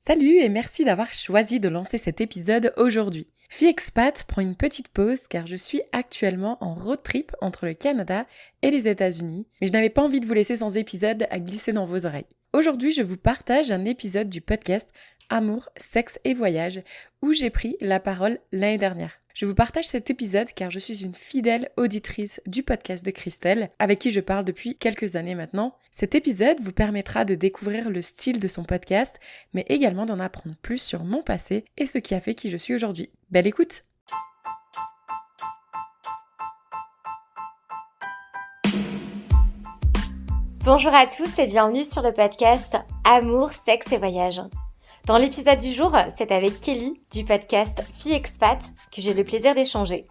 Salut et merci d'avoir choisi de lancer cet épisode aujourd'hui. Fille expat prend une petite pause car je suis actuellement en road trip entre le Canada et les États-Unis, mais je n'avais pas envie de vous laisser sans épisode à glisser dans vos oreilles. Aujourd'hui, je vous partage un épisode du podcast Amour, sexe et voyage où j'ai pris la parole l'année dernière. Je vous partage cet épisode car je suis une fidèle auditrice du podcast de Christelle, avec qui je parle depuis quelques années maintenant. Cet épisode vous permettra de découvrir le style de son podcast, mais également d'en apprendre plus sur mon passé et ce qui a fait qui je suis aujourd'hui. Belle écoute! Bonjour à tous et bienvenue sur le podcast Amour, sexe et voyage. Dans l'épisode du jour, c'est avec Kelly du podcast Fille expat que j'ai le plaisir d'échanger.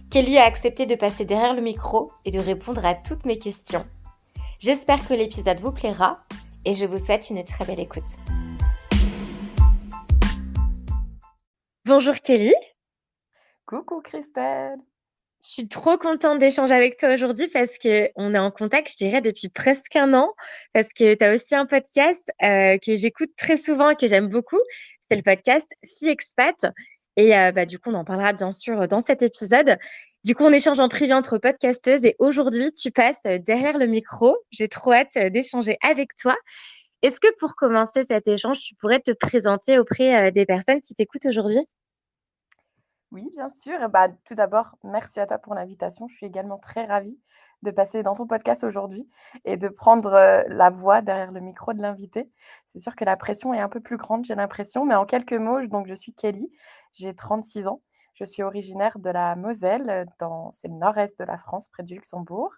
Kelly a accepté de passer derrière le micro et de répondre à toutes mes questions. J'espère que l'épisode vous plaira et je vous souhaite une très belle écoute. Bonjour Kelly. Coucou Christelle. Je suis trop contente d'échanger avec toi aujourd'hui parce qu'on est en contact, je dirais, depuis presque un an. Parce que tu as aussi un podcast que j'écoute très souvent et que j'aime beaucoup. C'est le podcast Fille expat. Et du coup, on en parlera bien sûr dans cet épisode. Du coup, on échange en privé entre podcasteuses et aujourd'hui, tu passes derrière le micro. J'ai trop hâte d'échanger avec toi. Est-ce que pour commencer cet échange, tu pourrais te présenter auprès des personnes qui t'écoutent aujourd'hui? Oui, bien sûr. Tout d'abord, merci à toi pour l'invitation. Je suis également très ravie de passer dans ton podcast aujourd'hui et de prendre la voix derrière le micro de l'invité. C'est sûr que la pression est un peu plus grande, j'ai l'impression, mais en quelques mots, donc je suis Kelly, j'ai 36 ans. Je suis originaire de la Moselle, c'est le nord-est de la France, près du Luxembourg.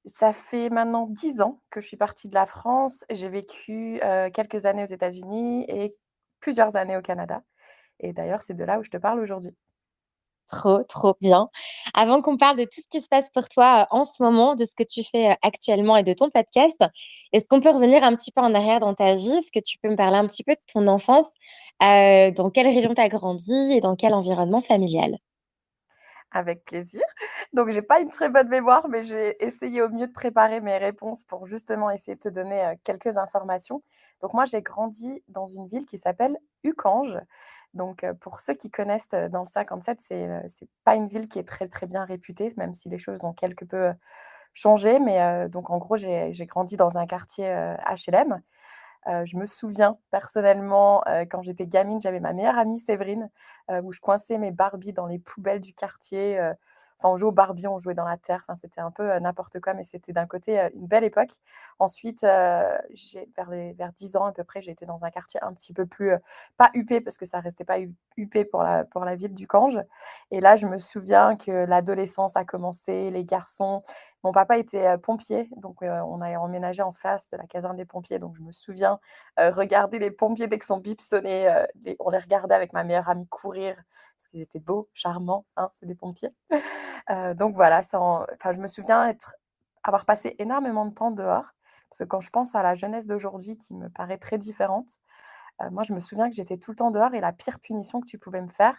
Ça fait maintenant 10 ans que je suis partie de la France. J'ai vécu quelques années aux États-Unis et plusieurs années au Canada. Et d'ailleurs, c'est de là où je te parle aujourd'hui. Trop bien. Avant qu'on parle de tout ce qui se passe pour toi en ce moment, de ce que tu fais actuellement et de ton podcast, est-ce qu'on peut revenir un petit peu en arrière dans ta vie? Est-ce que tu peux me parler un petit peu de ton enfance? Dans quelle région tu as grandi et dans quel environnement familial? Avec plaisir. Donc j'ai pas une très bonne mémoire, mais j'ai essayé au mieux de préparer mes réponses pour justement essayer de te donner, quelques informations. Donc moi, j'ai grandi dans une ville qui s'appelle Uckange. Donc pour ceux qui connaissent, dans le 57, c'est pas une ville qui est très, très bien réputée, même si les choses ont quelque peu, changé. Mais donc en gros, j'ai grandi dans un quartier, HLM. Je me souviens personnellement, quand j'étais gamine, j'avais ma meilleure amie Séverine, où je coinçais mes Barbies dans les poubelles du quartier, enfin on jouait aux Barbie, on jouait dans la terre, enfin c'était un peu, n'importe quoi, mais c'était d'un côté, une belle époque. Ensuite, j'ai vers 10 ans à peu près, j'ai été dans un quartier un petit peu plus, pas huppé parce que ça restait pas huppé pour la ville du Cange. Et là, je me souviens que l'adolescence a commencé, les garçons. Mon papa était, pompier, donc on a emménagé en face de la caserne des pompiers, donc je me souviens, regarder les pompiers dès que son bip sonnait, on les regardait avec ma meilleure amie courir parce qu'ils étaient beaux, charmants, hein, c'est des pompiers. Donc voilà, je me souviens avoir passé énormément de temps dehors, parce que quand je pense à la jeunesse d'aujourd'hui qui me paraît très différente, moi je me souviens que j'étais tout le temps dehors et la pire punition que tu pouvais me faire,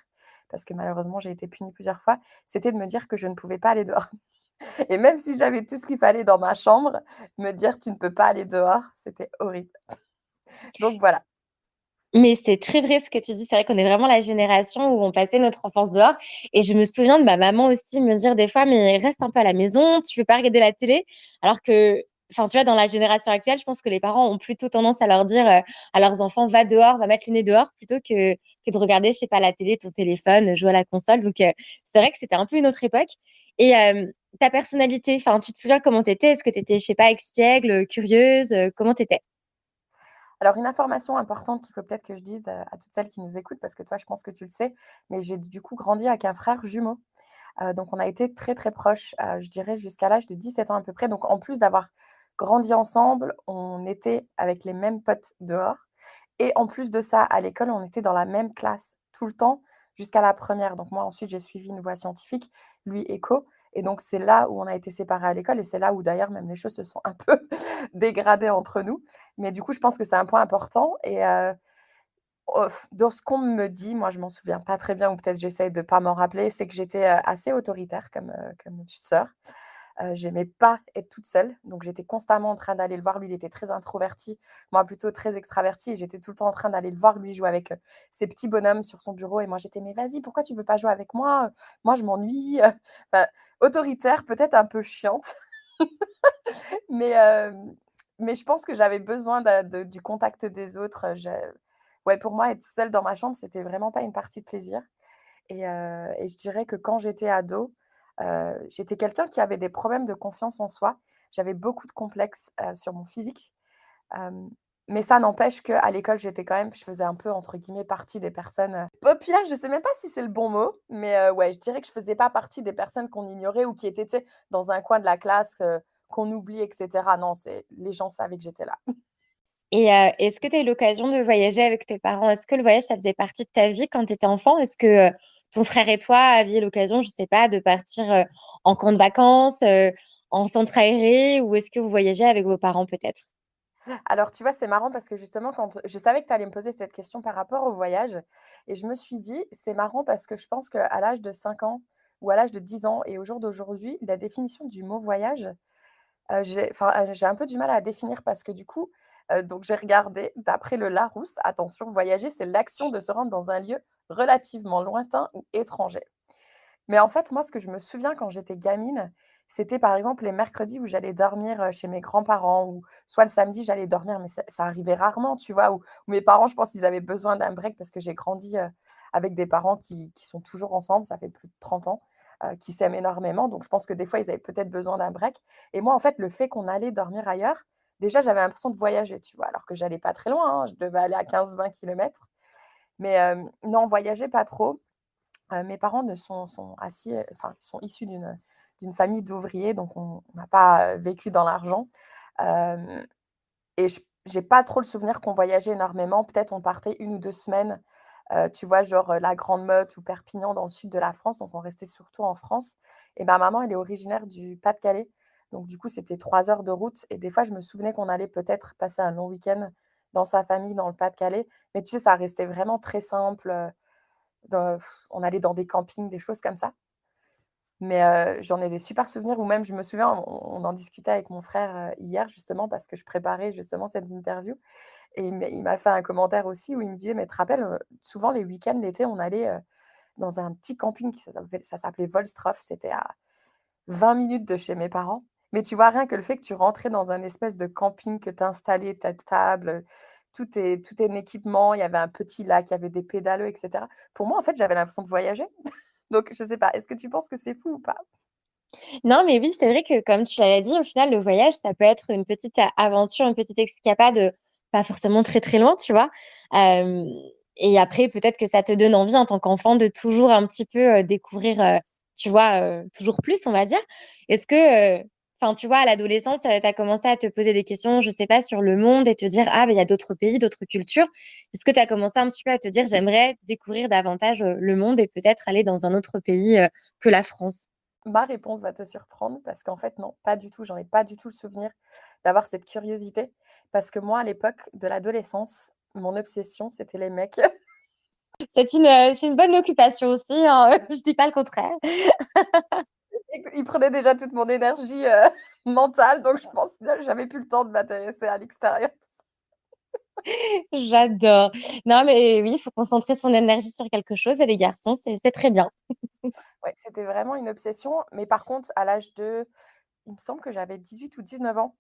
parce que malheureusement j'ai été punie plusieurs fois, c'était de me dire que je ne pouvais pas aller dehors. Et même si j'avais tout ce qu'il fallait dans ma chambre, me dire: «Tu ne peux pas aller dehors», c'était horrible. Donc voilà. Mais c'est très vrai ce que tu dis. C'est vrai qu'on est vraiment la génération où on passait notre enfance dehors. Et je me souviens de ma maman aussi me dire des fois, mais reste un peu à la maison, tu veux pas regarder la télé. Alors que, enfin, tu vois, dans la génération actuelle, je pense que les parents ont plutôt tendance à leur dire à leurs enfants, va dehors, va mettre le nez dehors, plutôt que de regarder, je sais pas, la télé, ton téléphone, jouer à la console. Donc, c'est vrai que c'était un peu une autre époque. Et ta personnalité, enfin, tu te souviens comment t'étais? Est-ce que t'étais, je sais pas, espiègle, curieuse? Comment t'étais? Alors une information importante qu'il faut peut-être que je dise, à toutes celles qui nous écoutent, parce que toi, je pense que tu le sais, mais j'ai du coup grandi avec un frère jumeau. Donc on a été très, très proches, je dirais jusqu'à l'âge de 17 ans à peu près. Donc en plus d'avoir grandi ensemble, on était avec les mêmes potes dehors et en plus de ça, à l'école, on était dans la même classe tout le temps jusqu'à la première. Donc moi, ensuite, j'ai suivi une voie scientifique, lui éco, et donc c'est là où on a été séparés à l'école et c'est là où d'ailleurs même les choses se sont un peu dégradées entre nous. Mais du coup, je pense que c'est un point important et dans ce qu'on me dit, moi je m'en souviens pas très bien ou peut-être j'essaye de pas m'en rappeler, c'est que j'étais, assez autoritaire comme, comme sœur. J'aimais pas être toute seule, donc j'étais constamment en train d'aller le voir. Lui, il était très introverti, moi plutôt très extravertie et j'étais tout le temps en train d'aller le voir. Lui, jouer avec, ses petits bonhommes sur son bureau et moi j'étais: «Mais vas-y, pourquoi tu veux pas jouer avec moi? Moi je m'ennuie», enfin autoritaire, peut-être un peu chiante, mais mais je pense que j'avais besoin de du contact des autres, je ouais, pour moi, être seule dans ma chambre, c'était vraiment pas une partie de plaisir et je dirais que quand j'étais ado, j'étais quelqu'un qui avait des problèmes de confiance en soi. J'avais beaucoup de complexes, sur mon physique, hem, mais ça n'empêche qu'à l'école, je faisais un peu, entre guillemets, «partie des personnes», populaires. Je sais même pas si c'est le bon mot, mais ouais, je dirais que je faisais pas partie des personnes qu'on ignorait ou qui étaient, tu sais, dans un coin de la classe, qu'on oublie et cetera. Non, c'est les gens savaient que j'étais là. Et est-ce que tu as eu l'occasion de voyager avec tes parents? Est-ce que le voyage, ça faisait partie de ta vie quand tu étais enfant? Est-ce que ton frère et toi aviez l'occasion, je sais pas, de partir en camp de vacances, en centre aéré, ou est-ce que vous voyagez avec vos parents peut-être? Alors, tu vois, c'est marrant parce que justement, quand je savais que tu allais me poser cette question par rapport au voyage et je me suis dit: «C'est marrant» parce que je pense qu'à l'âge de 5 ans ou à l'âge de 10 ans et au jour d'aujourd'hui, la définition du mot voyage, j'ai un peu du mal à la définir parce que du coup, donc j'ai regardé d'après le Larousse, attention, voyager, c'est l'action de se rendre dans un lieu relativement lointain ou étranger. Mais en fait, moi, ce que je me souviens quand j'étais gamine, c'était par exemple les mercredis où j'allais dormir, chez mes grands-parents ou soit le samedi, j'allais dormir, mais ça arrivait rarement, tu vois? Où mes parents, je pense qu'ils avaient besoin d'un break parce que j'ai grandi, avec des parents qui sont toujours ensemble, ça fait plus de 30 ans, qui s'aiment énormément. Donc je pense que des fois, ils avaient peut-être besoin d'un break et moi, en fait, le fait qu'on allait dormir ailleurs, déjà, j'avais l'impression de voyager, tu vois? Alors que j'allais pas très loin, hein, je devais aller à 15-20 kilomètres. Mais non, voyager pas trop. Mes parents ne sont assis, enfin, ils sont issus d'une famille d'ouvriers, donc on n'a pas, vécu dans l'argent. Hem et j'ai pas trop le souvenir qu'on voyageait énormément. Peut-être on partait 1 ou 2 semaines, tu vois? Genre, la Grande Motte ou Perpignan dans le sud de la France, donc on restait surtout en France et ma maman, elle est originaire du Pas-de-Calais, donc du coup, c'était 3 heures de route et des fois, je me souvenais qu'on allait peut-être passer un long week-end dans sa famille dans le Pas-de-Calais, mais tu sais, ça restait vraiment très simple, on allait dans des campings, des choses comme ça. Mais j'en ai des super souvenirs ou même je me souviens, on en discutait avec mon frère, hier justement parce que je préparais justement cette interview et il m'a fait un commentaire aussi où il me disait: «Mais tu te rappelles, souvent les week-ends, l'été, on allait, dans un petit camping qui s'appelait Volstroff, c'était à 20 minutes de chez mes parents». Mais tu vois, rien que le fait que tu rentrais dans un espèce de camping, que tu installé ta table, tout est équipement, il y avait un petit lac, il y avait des pédalos et cetera. Pour moi, en fait, j'avais l'impression de voyager. Donc je sais pas, est-ce que tu penses que c'est fou ou pas? Non, mais oui, c'est vrai que comme tu l'as dit, au final, le voyage, ça peut être une petite aventure, une petite escapade, pas forcément très très loin, tu vois. Euh, et après, peut-être que ça te donne envie en tant qu'enfant de toujours un petit peu découvrir, tu vois, toujours plus, on va dire. Est-ce que, enfin, tu vois, à l'adolescence, tu as commencé à te poser des questions, je sais pas, sur le monde et te dire, ah, ben, il y a d'autres pays, d'autres cultures. Est-ce que tu as commencé un petit peu à te dire, j'aimerais découvrir davantage le monde et peut-être aller dans un autre pays que la France? Ma réponse va te surprendre parce qu'en fait, non, pas du tout. J'en ai pas du tout le souvenir d'avoir cette curiosité. Parce que moi, à l'époque de l'adolescence, mon obsession, c'était les mecs. C'est une bonne occupation aussi, hein, je dis pas le contraire. Ils prenaient déjà toute mon énergie, mentale, donc je pense que j'avais plus le temps de m'intéresser à l'extérieur. J'adore. Non, mais oui, il faut concentrer son énergie sur quelque chose et les garçons, c'est très bien. Ouais, c'était vraiment une obsession. Mais par contre, à l'âge de il me semble que j'avais 18 ou 19 ans,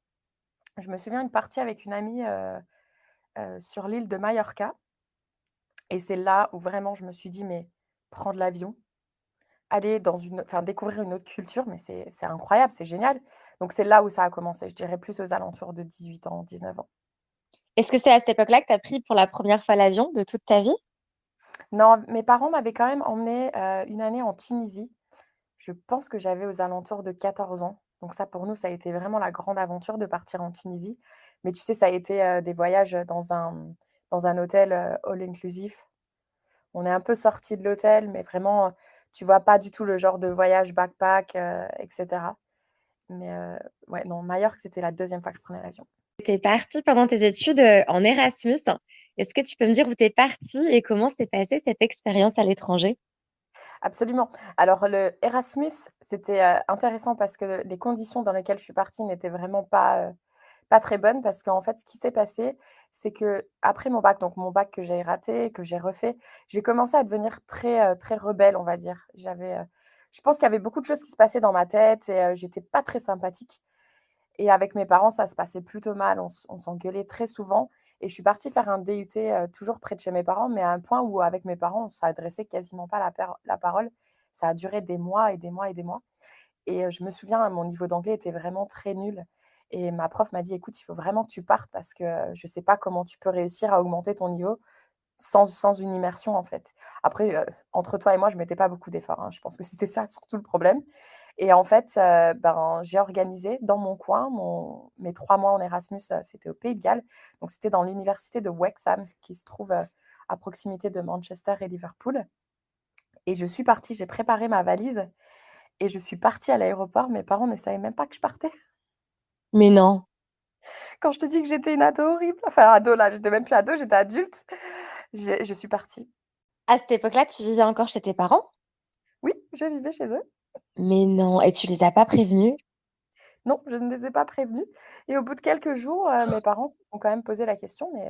je me souviens une partie avec une amie, sur l'île de Majorca et c'est là où vraiment je me suis dit: «Mais prendre l'avion, aller dans une enfin découvrir une autre culture, mais c'est incroyable, c'est génial». Donc c'est là où ça a commencé, je dirais plus aux alentours de 18 ans, 19 ans. Est-ce que c'est à cette époque-là que tu as pris pour la première fois l'avion de toute ta vie? Non, mes parents m'avaient quand même emmenée, une année en Tunisie. Je pense que j'avais aux alentours de 14 ans. Donc ça, pour nous, ça a été vraiment la grande aventure de partir en Tunisie. Mais tu sais, ça a été, des voyages, dans un hôtel, all inclusif. On est un peu sortis de l'hôtel, mais vraiment, tu vois, pas du tout le genre de voyage backpack, et cetera. Mais ouais, non, Majorque, c'était la deuxième fois que je prenais l'avion. Tu es partie pendant tes études en Erasmus. Est-ce que tu peux me dire où tu es partie et comment s'est passée cette expérience à l'étranger? Absolument. Alors le Erasmus, c'était, intéressant parce que les conditions dans lesquelles je suis partie n'étaient vraiment pas très bonnes parce qu'en fait, ce qui s'est passé, c'est qu'après mon bac, donc mon bac que j'ai raté, que j'ai refait, j'ai commencé à devenir très rebelle, on va dire. Je pense qu'il y avait beaucoup de choses qui se passaient dans ma tête et j'étais pas très sympathique. Et avec mes parents, ça se passait plutôt mal. On s'engueulait très souvent et je suis partie faire un DUT, toujours près de chez mes parents, mais à un point où avec mes parents, on s'adressait quasiment pas la parole. Ça a duré des mois et des mois et des mois et je me souviens, mon niveau d'anglais était vraiment très nul et ma prof m'a dit: «Écoute, il faut vraiment que tu partes parce que, je sais pas comment tu peux réussir à augmenter ton niveau sans une immersion, en fait». Après, entre toi et moi, je mettais pas beaucoup d'efforts, hein. Je pense que c'était ça surtout le problème et en fait, ben, j'ai organisé dans mon coin mes 3 mois en Erasmus, c'était au Pays de Galles. Donc c'était dans l'université de Wexham qui se trouve, à proximité de Manchester et Liverpool et je suis partie, j'ai préparé ma valise et je suis partie à l'aéroport. Mes parents ne savaient même pas que je partais. Mais non. Quand je te dis que j'étais une ado horrible, enfin ado là, j'étais même plus ado, j'étais adulte. Je suis partie. À cette époque-là, tu vivais encore chez tes parents? Oui, je vivais chez eux. Mais non, et tu les as pas prévenus? Non, je ne les ai pas prévenus et au bout de quelques jours, mes parents se sont quand même posé la question, mais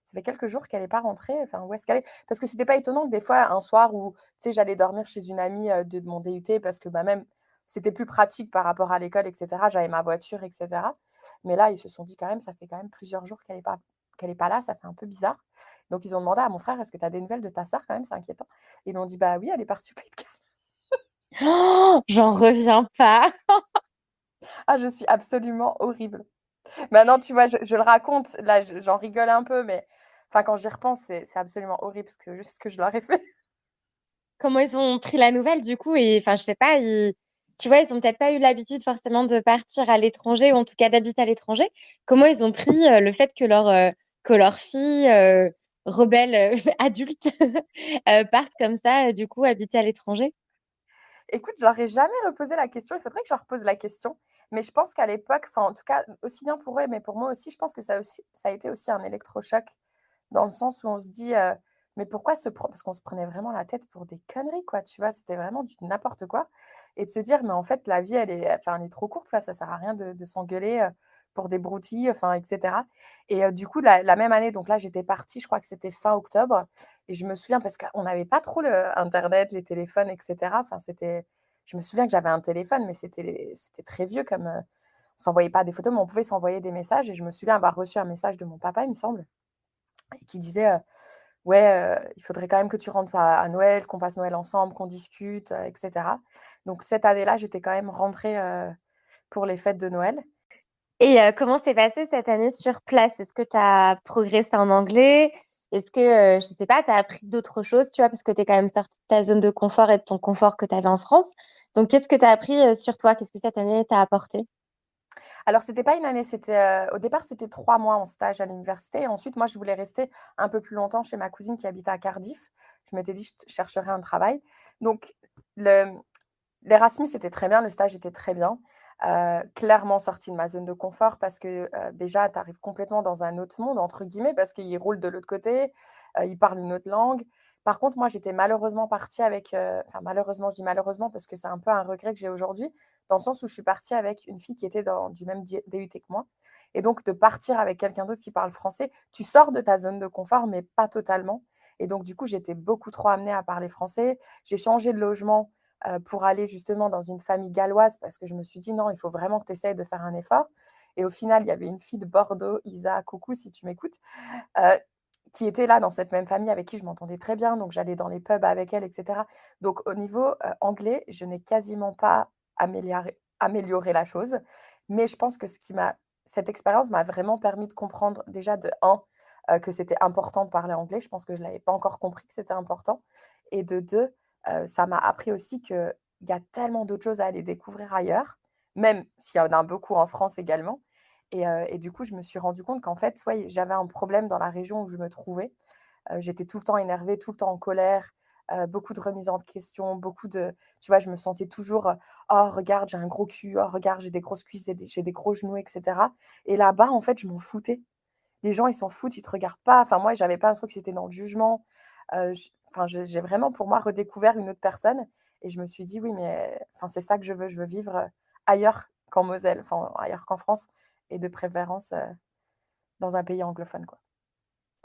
ça fait quelques jours qu'elle est pas rentrée, enfin où est-ce qu'elle est? Parce que c'était pas étonnant que des fois, un soir où, tu sais, j'allais dormir chez une amie, de mon DUT parce que, bah, même c'était plus pratique par rapport à l'école et cetera. J'avais ma voiture et cetera. Mais là, ils se sont dit quand même: «Ça fait quand même plusieurs jours qu'elle est pas là, ça fait un peu bizarre». Donc ils ont demandé à mon frère: «Est-ce que tu as des nouvelles de ta sœur quand même? C'est inquiétant». Ils m'ont dit: «Bah oui, elle est partie au Pays de Galles». Oh, j'en reviens pas. Ah, je suis absolument horrible. Maintenant, tu vois, je le raconte, là, j'en rigole un peu, mais enfin, quand j'y repense, c'est absolument horrible ce que je leur ai fait. Comment ils ont pris la nouvelle du coup? Et enfin, je sais pas, tu vois, ils ont peut-être pas eu l'habitude forcément de partir à l'étranger ou en tout cas d'habiter à l'étranger. Comment ils ont pris le fait que leur fille rebelle adulte parte comme ça, du coup, habiter à l'étranger? Écoute, je leur ai jamais reposé la question, il faudrait que je leur repose la question, mais je pense qu'à l'époque, enfin, en tout cas, aussi bien pour eux, mais pour moi aussi, je pense que ça a été aussi un électrochoc dans le sens où on se dit, «Mais pourquoi se prendre» parce qu'on se prenait vraiment la tête pour des conneries, quoi, tu vois? C'était vraiment du n'importe quoi et de se dire: «Mais en fait, la vie, elle est trop courte, quoi, ça sert à rien de s'engueuler, pour des broutilles», enfin et cetera et du coup, la même année, donc là, j'étais partie, je crois que c'était fin octobre et je me souviens parce qu'on n'avait pas trop le internet, les téléphones et cetera. Enfin, je me souviens que j'avais un téléphone, mais c'était très vieux comme, on s'envoyait pas des photos, mais on pouvait s'envoyer des messages et je me souviens avoir reçu un message de mon papa, il me semble et qui disait, «Ouais, il faudrait quand même que tu rentres à Noël, qu'on passe Noël ensemble, qu'on discute, et cetera». Donc cette année-là, j'étais quand même rentrée, pour les fêtes de Noël. Et comment s'est passée cette année sur place? Est-ce que tu as progressé en anglais? Est-ce que, je sais pas, tu as appris d'autres choses, tu vois, parce que tu es quand même sortie de ta zone de confort et de ton confort que tu avais en France. Donc, qu'est-ce que tu as appris sur toi? Qu'est-ce que cette année t'a apporté? Alors c'était pas une année, au départ, c'était 3 mois en stage à l'université et ensuite moi, je voulais rester un peu plus longtemps chez ma cousine qui habitait à Cardiff. Je m'étais dit: «Je chercherai un travail». Donc le l'Erasmus était très bien, le stage était très bien. Clairement sortie de ma zone de confort parce que, déjà, tu arrives complètement dans «un autre monde» entre guillemets parce qu'ils roulent de l'autre côté, ils parlent une autre langue. Par contre, moi, j'étais malheureusement partie avec, enfin malheureusement, je dis malheureusement parce que c'est un peu un regret que j'ai aujourd'hui, dans le sens où je suis partie avec une fille qui était du même DUT que moi et donc de partir avec quelqu'un d'autre qui parle français, tu sors de ta zone de confort mais pas totalement et donc du coup, j'étais beaucoup trop amenée à parler français. J'ai changé de logement pour aller justement dans une famille galloise parce que je me suis dit: «Non, il faut vraiment que tu essayes de faire un effort» et au final, il y avait une fille de Bordeaux, Isa, coucou si tu m'écoutes, heu, qui était là dans cette même famille avec qui je m'entendais très bien, donc j'allais dans les pubs avec elle et cetera. Donc au niveau, anglais, je n'ai quasiment pas amélioré la chose, mais je pense que cette expérience m'a vraiment permis de comprendre déjà de 1, que c'était important de parler anglais. Je pense que je l'avais pas encore compris que c'était important et de 2, ça m'a appris aussi qu'il y a tellement d'autres choses à aller découvrir ailleurs, même s'il y en a beaucoup en France également et du coup, je me suis rendu compte qu'en fait, ouais, j'avais un problème dans la région où je me trouvais. J'étais tout le temps énervée, tout le temps en colère, beaucoup de remises en question, beaucoup de tu vois, je me sentais toujours, «Oh regarde, j'ai un gros cul. Oh regarde, j'ai des grosses cuisses, j'ai des gros genoux» et cetera et là-bas, en fait, je m'en foutais. Les gens, ils s'en foutent, ils te regardent pas. Enfin, moi, j'avais pas l'impression qu'ils étaient dans le jugement. enfin, j'ai vraiment pour moi redécouvert une autre personne et je me suis dit: «Oui, mais enfin, c'est ça que je veux vivre, ailleurs qu'en Moselle, enfin ailleurs qu'en France et de préférence, dans un pays anglophone, quoi».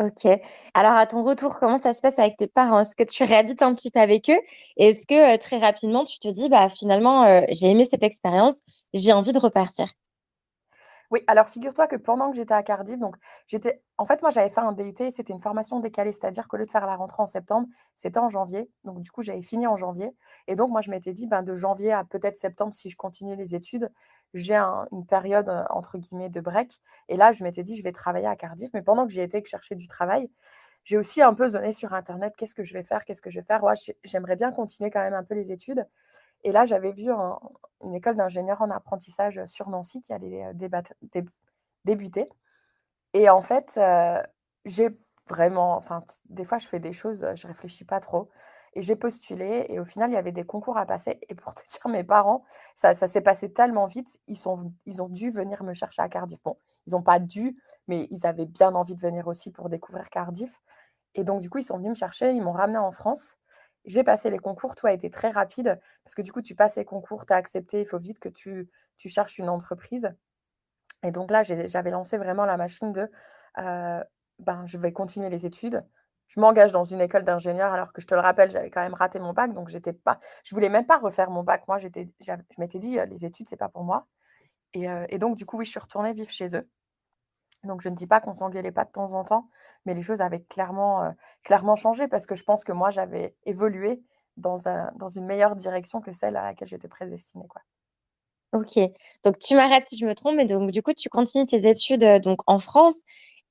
OK. Alors à ton retour, comment ça se passe avec tes parents? Est-ce que tu réhabites un petit peu avec eux? Et est-ce que, très rapidement, tu te dis: «Bah, finalement, j'ai aimé cette expérience, j'ai envie de repartir»? Oui, alors figure-toi que pendant que j'étais à Cardiff, donc j'étais en fait, moi, j'avais fait un DUT, c'était une formation décalée, c'est-à-dire qu'au lieu de faire la rentrée en septembre, c'était en janvier. Donc du coup, j'avais fini en janvier et donc moi, je m'étais dit: «Ben, de janvier à peut-être septembre, si je continue les études, j'ai une période, entre guillemets «de break» et là, je m'étais dit: «Je vais travailler à Cardiff». Mais pendant que j'y étais, que je cherchais du travail, j'ai aussi un peu zonné sur internet: «Qu'est-ce que je vais faire? Qu'est-ce que je vais faire?» Ouais, j'aimerais bien continuer quand même un peu les études et là, j'avais vu une école d'ingénieur en apprentissage, sur Nancy qui allait, débuter et en fait, j'ai vraiment enfin, des fois, je fais des choses, je réfléchis pas trop et j'ai postulé et au final, il y avait des concours à passer et pour te dire, mes parents, ça s'est passé tellement vite, ils ont dû venir me chercher à Cardiff. Bon, ils ont pas dû, mais ils avaient bien envie de venir aussi pour découvrir Cardiff et donc du coup, ils sont venus me chercher, ils m'ont ramenée en France. J'ai passé les concours, tout a été très rapide parce que du coup, tu passes les concours, tu as accepté, il faut vite que tu cherches une entreprise et donc là, j'avais lancé vraiment la machine de, ben, je vais continuer les études. Je m'engage dans une école d'ingénieur alors que je te le rappelle, j'avais quand même raté mon bac, donc je voulais même pas refaire mon bac. Moi, je m'étais dit: «Les études, c'est pas pour moi» et donc du coup, oui, je suis retournée vivre chez eux. Donc je ne dis pas qu'on s'engueulait pas de temps en temps, mais les choses avaient clairement changé parce que je pense que moi, j'avais évolué dans une meilleure direction que celle à laquelle j'étais prédestinée, quoi. OK. Donc tu m'arrêtes si je me trompe, mais donc du coup, tu continues tes études, donc en France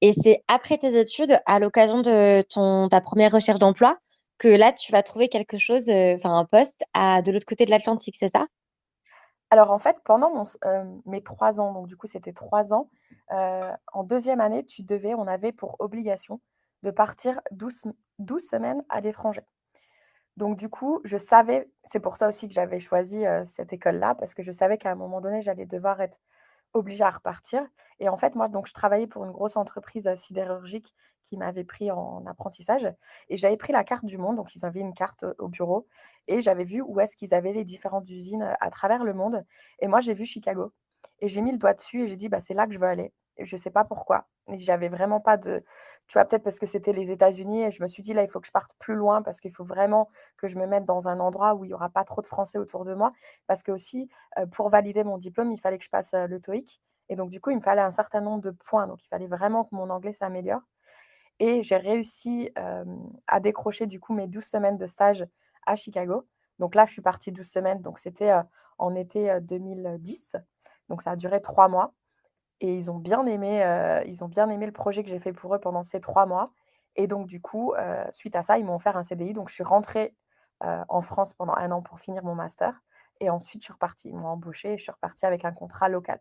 et c'est après tes études, à l'occasion de ta première recherche d'emploi, que là, tu vas trouver quelque chose, enfin un poste de l'autre côté de l'Atlantique, c'est ça? Alors en fait, pendant mes 3 ans, donc du coup, c'était 3 ans, en deuxième année, on avait pour obligation de partir 12 semaines à l'étranger. Donc du coup, je savais c'est pour ça aussi que j'avais choisi, cette école-là, parce que je savais qu'à un moment donné, j'allais devoir être obligée à repartir et en fait, moi, donc je travaillais pour une grosse entreprise, sidérurgique qui m'avait pris en apprentissage et j'avais pris la carte du monde, donc ils avaient une carte, au bureau et j'avais vu où est-ce qu'ils avaient les différentes usines, à travers le monde et moi, j'ai vu Chicago et j'ai mis le doigt dessus et j'ai dit: «Bah, c'est là que je veux aller» et je sais pas pourquoi et j'avais vraiment pas de tu vois, peut-être parce que c'était les États-Unis et je me suis dit: «Là, il faut que je parte plus loin parce qu'il faut vraiment que je me mette dans un endroit où il y aura pas trop de Français autour de moi». Parce qu'aussi, pour valider mon diplôme, il fallait que je passe, le TOEIC et donc du coup, il me fallait un certain nombre de points. Donc il fallait vraiment que mon anglais s'améliore et j'ai réussi, à décrocher du coup mes 12 semaines de stage à Chicago. Donc là, je suis partie 12 semaines, donc c'était, en été, 2010. Donc ça a duré 3 mois et ils ont bien aimé le projet que j'ai fait pour eux pendant ces 3 mois et donc du coup, suite à ça, ils m'ont offert un CDI. Donc je suis rentrée, en France pendant 1 an pour finir mon master et ensuite je suis repartie. Ils m'ont embauchée et je suis repartie avec un contrat local.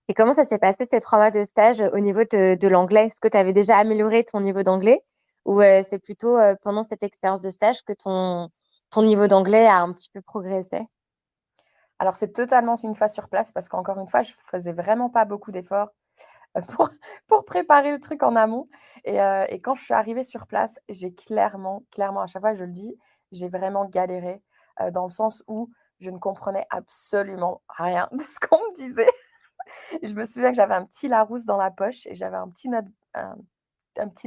Et comment ça s'est passé ces 3 mois de stage, au niveau de l'anglais? Est-ce que tu avais déjà amélioré ton niveau d'anglais? Ou, c'est plutôt, pendant cette expérience de stage que ton niveau d'anglais a un petit peu progressé? Alors c'est totalement une fois sur place parce qu'encore une fois, je faisais vraiment pas beaucoup d'efforts, pour pour préparer le truc en amont et quand je suis arrivée sur place, j'ai clairement, à chaque fois je le dis, j'ai vraiment galéré, dans le sens où je ne comprenais absolument rien de ce qu'on me disait. Je me souviens que j'avais un petit Larousse dans la poche et j'avais un petit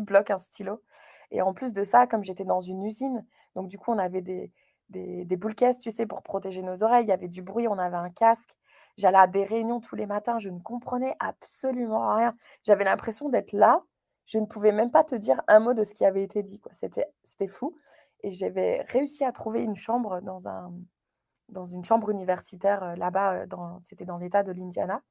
bloc, un stylo et en plus de ça, comme j'étais dans une usine, donc du coup, on avait des boules caisses, tu sais, pour protéger nos oreilles. Il y avait du bruit, on avait un casque. J'allais à des réunions tous les matins, je ne comprenais absolument rien. J'avais l'impression d'être là, je ne pouvais même pas te dire un mot de ce qui avait été dit, quoi. C'était fou et j'avais réussi à trouver une chambre dans une chambre universitaire, là-bas, c'était dans l'État de l'Indiana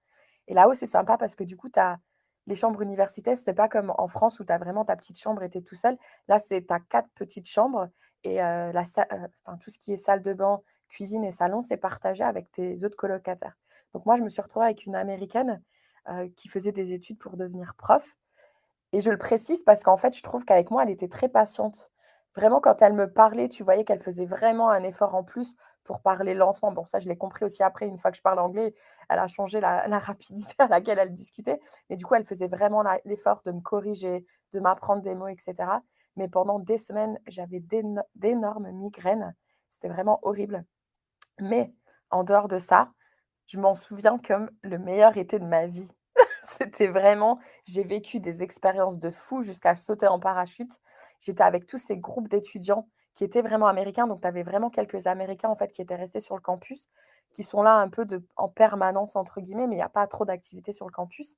et là-haut, c'est sympa parce que du coup, tu as les chambres universitaires, c'est pas comme en France où tu as vraiment ta petite chambre et tu es tout seul. Là, c'est tu as 4 petites chambres et enfin, tout ce qui est salle de bain, cuisine et salon, c'est partagé avec tes autres colocataires. Donc moi, je me suis retrouvée avec une Américaine, qui faisait des études pour devenir prof et je le précise parce qu'en fait, je trouve qu'avec moi, elle était très patiente. vraiment, quand elle me parlait, tu voyais qu'elle faisait vraiment un effort en plus pour parler lentement. Bon, ça, je l'ai compris aussi après, une fois que je parle anglais, elle a changé la rapidité à laquelle elle discutait. Mais du coup, elle faisait vraiment l'effort de me corriger, de m'apprendre des mots, etc. Mais pendant des semaines, j'avais d'énormes migraines. C'était vraiment horrible. Mais en dehors de ça, je m'en souviens comme le meilleur été de ma vie. C'était vraiment j'ai vécu des expériences de fou jusqu'à sauter en parachute. J'étais avec tous ces groupes d'étudiants qui étaient vraiment américains, donc tu avais vraiment quelques Américains, en fait, qui étaient restés sur le campus, qui sont là un peu «en permanence» entre guillemets, mais il y a pas trop d'activités sur le campus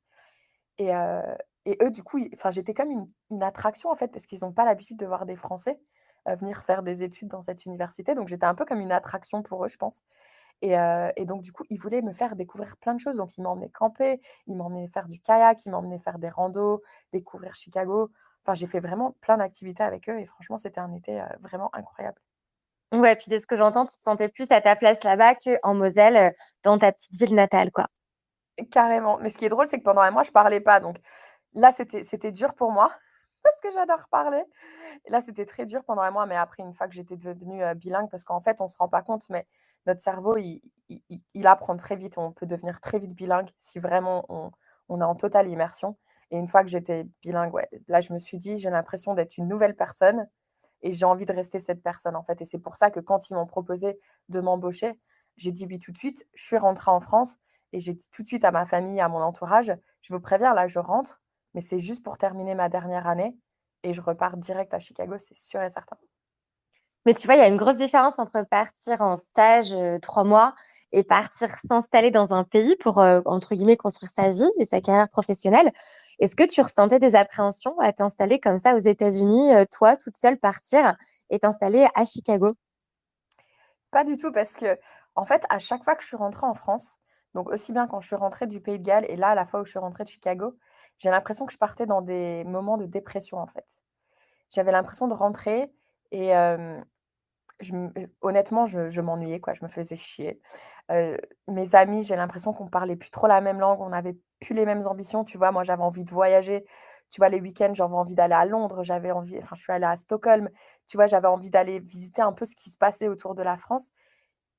et heu et eux, du coup, j'étais comme une attraction, en fait, parce qu'ils ont pas l'habitude de voir des Français, venir faire des études dans cette université, donc j'étais un peu comme une attraction pour eux, je pense. Et donc du coup, ils voulaient me faire découvrir plein de choses. Donc ils m'emmenaient camper, ils m'emmenaient faire du kayak, ils m'emmenaient faire des randos, découvrir Chicago. Enfin, j'ai fait vraiment plein d'activités avec eux et franchement, c'était un été, vraiment incroyable. Ouais, puis de ce que j'entends, tu te sentais plus à ta place là-bas qu'en Moselle, dans ta petite ville natale, quoi. Carrément. Mais ce qui est drôle, c'est que pendant un mois, je parlais pas. Donc là, c'était dur pour moi parce que j'adore parler. Et là, c'était très dur pendant un mois, mais après, une fois que j'étais devenue, bilingue, parce qu'en fait, on se rend pas compte, mais notre cerveau, il apprend très vite. On peut devenir très vite bilingue si vraiment on est en totale immersion. Et une fois que j'étais bilingue, ouais, là, je me suis dit: «J'ai l'impression d'être une nouvelle personne et j'ai envie de rester cette personne, en fait». Et c'est pour ça que quand ils m'ont proposé de m'embaucher, j'ai dit oui tout de suite. Je suis rentrée en France et j'ai dit tout de suite à ma famille, à mon entourage: «Je vous préviens, là, je rentre, mais c'est juste pour terminer ma dernière année et je repars direct à Chicago, c'est sûr et certain». Mais tu vois, il y a une grosse différence entre partir en stage 3 mois et partir s'installer dans un pays pour, entre guillemets, construire sa vie et sa carrière professionnelle. Est-ce que tu ressentais des appréhensions à t'installer comme ça aux États-Unis, toi, toute seule, partir et t'installer à Chicago? Pas du tout parce que en fait, à chaque fois que je suis rentrée en France, donc aussi bien quand je suis rentrée du Pays de Galles et là, à la fois où je suis rentrée de Chicago, j'ai l'impression que je partais dans des moments de dépression, en fait. J'avais l'impression de rentrer et honnêtement, je m'ennuyais, quoi, je me faisais chier. Heu, Mes amis, j'ai l'impression qu'on parlait plus trop la même langue, on n'avait plus les mêmes ambitions, tu vois? Moi, j'avais envie de voyager, tu vois? Les week-ends, j'avais envie d'aller à Londres, je suis allée à Stockholm, tu vois? J'avais envie d'aller visiter un peu ce qui se passait autour de la France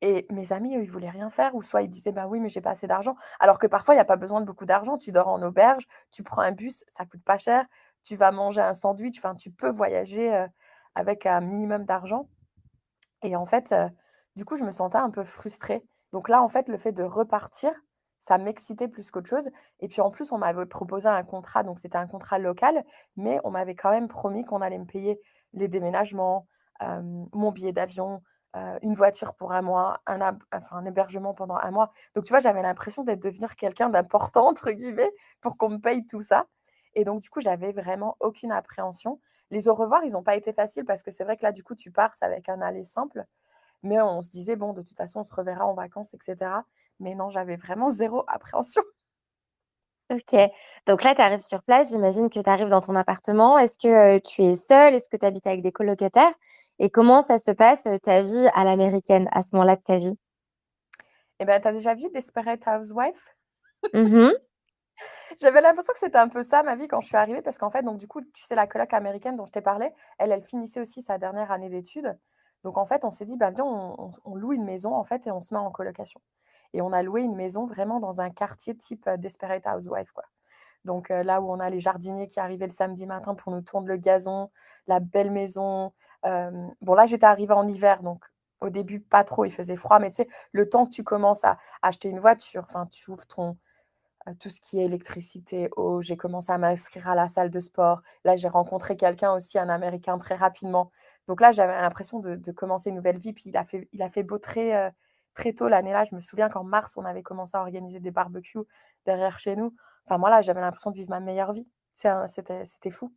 et mes amis, eux, ils voulaient rien faire ou soit ils disaient: «Bah, oui, mais j'ai pas assez d'argent». Alors que parfois, il y a pas besoin de beaucoup d'argent. Tu dors en auberge, tu prends un bus, ça coûte pas cher, tu vas manger un sandwich, enfin, tu peux voyager, avec un minimum d'argent et en fait, du coup, je me sentais un peu frustrée. Donc là, en fait, le fait de repartir, ça m'excitait plus qu'autre chose et puis, en plus, on m'avait proposé un contrat, donc c'était un contrat local, mais on m'avait quand même promis qu'on allait me payer les déménagements, mon billet d'avion, une voiture pour un mois, un hébergement pendant un mois. Donc tu vois, j'avais l'impression d'être devenir quelqu'un «d'important» entre guillemets pour qu'on me paye tout ça et donc du coup, j'avais vraiment aucune appréhension. Les au revoir, ils ont pas été faciles parce que c'est vrai que là, du coup, tu pars, c'est avec un aller simple, mais on se disait: «Bon, de toute façon, on se reverra en vacances» et cetera. Mais non, j'avais vraiment zéro appréhension. OK. Donc là, tu arrives sur place, j'imagine que tu arrives dans ton appartement. Est-ce que, tu es seule? Est-ce que tu habites avec des colocataires? Et comment ça se passe, ta vie à l'américaine, à ce moment-là de ta vie? Et ben, tu as déjà vu Desperate Housewives? Mmh. J'avais l'impression que c'était un peu ça ma vie quand je suis arrivée parce qu'en fait, donc du coup, tu sais, la coloc américaine dont je t'ai parlé, elle finissait aussi sa dernière année d'études. Donc en fait, on s'est dit: «Bah, viens, on loue une maison, en fait, et on se met en colocation» et on a loué une maison vraiment dans un quartier type, Desperate Housewives, quoi. Donc là où on a les jardiniers qui arrivaient le samedi matin pour nous tondre le gazon, la belle maison. Bon là, j'étais arrivée en hiver, donc au début, pas trop, il faisait froid, mais tu sais, le temps que tu commences à acheter une voiture, enfin, tu ouvres tout ce qui est électricité, eau, j'ai commencé à m'inscrire à la salle de sport. Là, j'ai rencontré quelqu'un aussi, un Américain, très rapidement. Donc là, j'avais l'impression de commencer une nouvelle vie. Puis il a fait beau très tôt l'année-là. Je me souviens qu'en mars, on avait commencé à organiser des barbecues derrière chez nous. Enfin, moi, là, j'avais l'impression de vivre ma meilleure vie. C'était fou.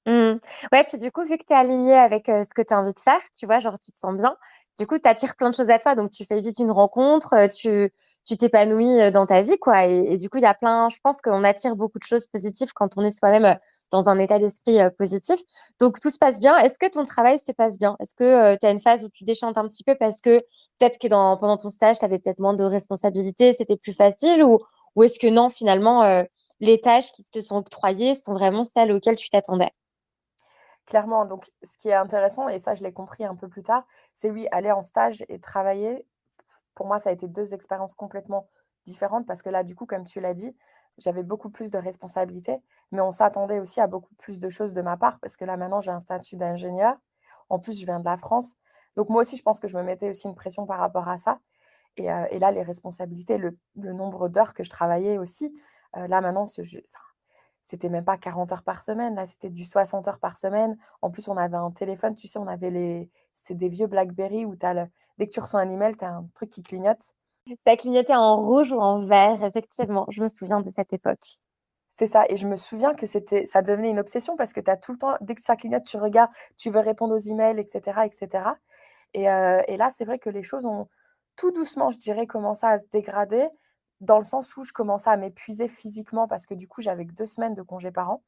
Mmh. Ouais, puis du coup, vu que tu es alignée avec, ce que tu as envie de faire, tu vois, genre tu te sens bien, du coup, tu attires plein de choses à toi, donc tu fais vite une rencontre, tu t'épanouis, dans ta vie, quoi et du coup, il y a plein je pense qu'on attire beaucoup de choses positives quand on est soi-même, dans un état d'esprit, positif. Donc tout se passe bien. Est-ce que ton travail se passe bien? Est-ce que, tu as une phase où tu déchantes un petit peu parce que peut-être que pendant ton stage, tu avais peut-être moins de responsabilités, c'était plus facile ou est-ce que non, finalement, les tâches qui te sont octroyées sont vraiment celles auxquelles tu t'attendais? Clairement, donc ce qui est intéressant et ça je l'ai compris un peu plus tard, c'est oui, aller en stage et travailler, pour moi ça a été 2 expériences complètement différentes parce que là, du coup, comme tu l'as dit, j'avais beaucoup plus de responsabilités, mais on s'attendait aussi à beaucoup plus de choses de ma part parce que là, maintenant, j'ai un statut d'ingénieur. En plus, je viens de la France, donc moi aussi, je pense que je me mettais aussi une pression par rapport à ça et là, les responsabilités, le nombre d'heures que je travaillais aussi, là maintenant, c'était même pas 40 heures par semaine, là, c'était du 60 heures par semaine. En plus, on avait un téléphone, tu sais, on avait c'était des vieux BlackBerry où dès que tu reçois un email, tu as un truc qui clignote. Ça clignotait en rouge ou en vert, effectivement. Je me souviens de cette époque. C'est ça et je me souviens que ça devenait une obsession parce que tu as tout le temps dès que ça clignote, tu regardes, tu veux répondre aux emails et cetera et là, c'est vrai que les choses ont tout doucement, je dirais, commencé à se dégrader dans le sens où je commençais à m'épuiser physiquement parce que du coup, j'avais que 2 semaines de congés par an,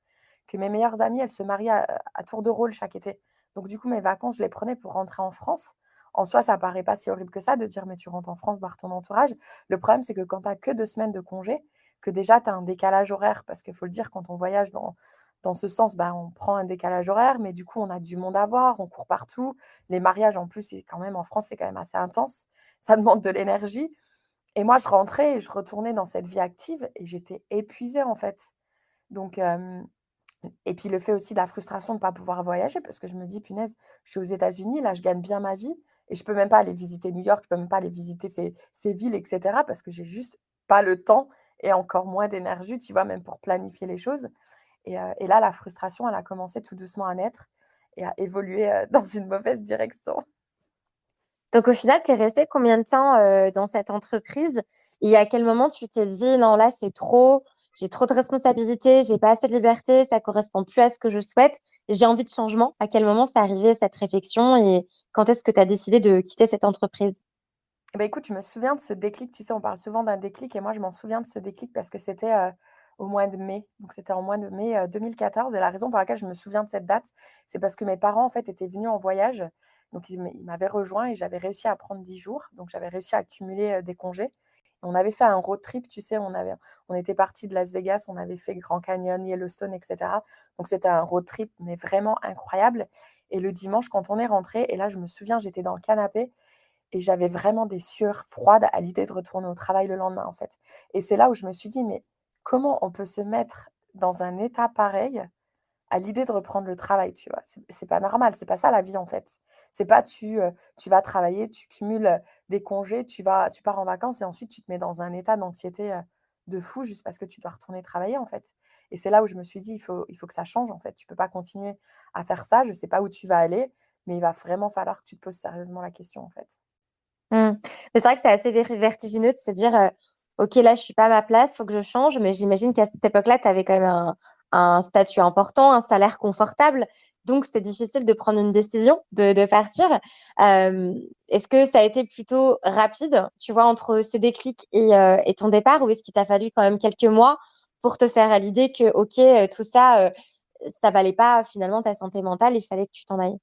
que mes meilleures amies, elles se mariaient à tour de rôle chaque été. Donc du coup, mes vacances, je les prenais pour rentrer en France. En soi, ça paraît pas si horrible que ça de dire: «Mais tu rentres en France voir ton entourage». Le problème, c'est que quand tu as que 2 semaines de congés, que déjà tu as un décalage horaire parce qu'il faut le dire quand on voyage dans ce sens, bah, on prend un décalage horaire, mais du coup, on a du monde à voir, on court partout. Les mariages, en plus, c'est quand même en France, c'est quand même assez intense. Ça demande de l'énergie et moi, je rentrais et je retournais dans cette vie active et j'étais épuisée, en fait. Donc et puis le fait aussi de la frustration de ne pas pouvoir voyager parce que je me dis: «Punaise, je suis aux États-Unis, là, je gagne bien ma vie et je peux même pas aller visiter New York, je peux même pas aller visiter ces villes et cetera parce que j'ai juste pas le temps et encore moins d'énergie», tu vois? Même pour planifier les choses et là, la frustration, elle a commencé tout doucement à naître et à évoluer, dans une mauvaise direction. Donc au final, tu es resté combien de temps, dans cette entreprise? Et à quel moment tu t'es dit: «Non, là, c'est trop, j'ai trop de responsabilités, j'ai pas assez de liberté, ça correspond plus à ce que je souhaite, j'ai envie de changement». À quel moment c'est arrivé cette réflexion et quand est-ce que tu as décidé de quitter cette entreprise? Eh bah, écoute, je me souviens de ce déclic, tu sais, on parle souvent d'un déclic et moi je m'en souviens de ce déclic parce que c'était, au mois de mai. Donc c'était en mois de mai, 2014 et la raison pour laquelle je me souviens de cette date, c'est parce que mes parents, en fait, étaient venus en voyage. Donc ils m'avaient rejoint et j'avais réussi à prendre 10 jours. Donc j'avais réussi à accumuler, des congés. On avait fait un road trip, tu sais, on était partis de Las Vegas, on avait fait Grand Canyon, Yellowstone et cetera. Donc c'était un road trip, mais vraiment incroyable et le dimanche, quand on est rentrés et là, je me souviens, j'étais dans le canapé et j'avais vraiment des sueurs froides à l'idée de retourner au travail le lendemain, en fait. Et c'est là où je me suis dit: «Mais comment on peut se mettre dans un état pareil à l'idée de reprendre le travail?» tu vois? C'est pas normal, c'est pas ça la vie, en fait. C'est pas tu vas travailler, tu cumules, des congés, tu pars en vacances et ensuite tu te mets dans un état d'anxiété, de fou juste parce que tu dois retourner travailler, en fait. Et c'est là où je me suis dit: «Il faut que ça change, en fait. Tu peux pas continuer à faire ça. Je sais pas où tu vas aller, mais il va vraiment falloir que tu te poses sérieusement la question, en fait». Mmh. Mais c'est vrai que c'est assez vertigineux de se dire, «OK, là, je suis pas à ma place, faut que je change». Mais j'imagine qu'à cette époque-là, tu avais quand même un statut important, un salaire confortable. Donc c'est difficile de prendre une décision de partir. Est-ce que ça a été plutôt rapide, tu vois, entre ce déclic et ton départ? Ou est-ce qu'il t'a fallu quand même quelques mois pour te faire à l'idée que, OK, tout ça, ça valait pas finalement ta santé mentale, il fallait que tu t'en ailles?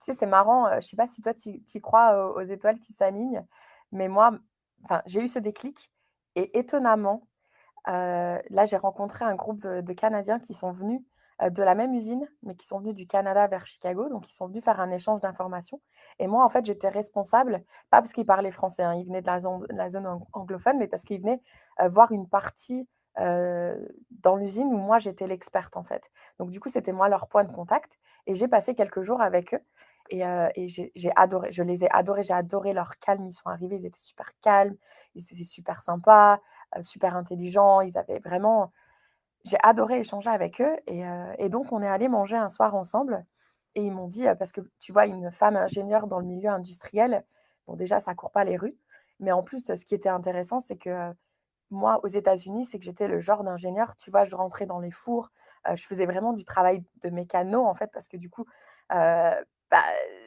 Tu sais, c'est marrant, je sais pas si toi tu crois aux étoiles qui s'alignent, mais moi, enfin, j'ai eu ce déclic et étonnamment, là, j'ai rencontré un groupe de Canadiens qui sont venus, de la même usine, mais qui sont venus du Canada vers Chicago, donc ils sont venus faire un échange d'informations et moi, en fait, j'étais responsable, pas parce qu'ils parlaient français, hein, ils venaient de la zone anglophone, mais parce qu'ils venaient, voir une partie, dans l'usine où moi, j'étais l'experte, en fait. Donc du coup, c'était moi leur point de contact et j'ai passé quelques jours avec eux et j'ai adoré. Je les ai adorés, j'ai adoré leur calme. Ils sont arrivés, ils étaient super calmes, ils étaient super sympas, super intelligents. Ils avaient vraiment j'ai adoré échanger avec eux et donc on est allés manger un soir ensemble et ils m'ont dit, parce que tu vois, une femme ingénieure dans le milieu industriel, bon déjà ça court pas les rues, mais en plus, ce qui était intéressant, c'est que, moi, aux États-Unis, c'est que j'étais le genre d'ingénieur, tu vois? Je rentrais dans les fours, je faisais vraiment du travail de mécano, en fait, parce que du coup, bah,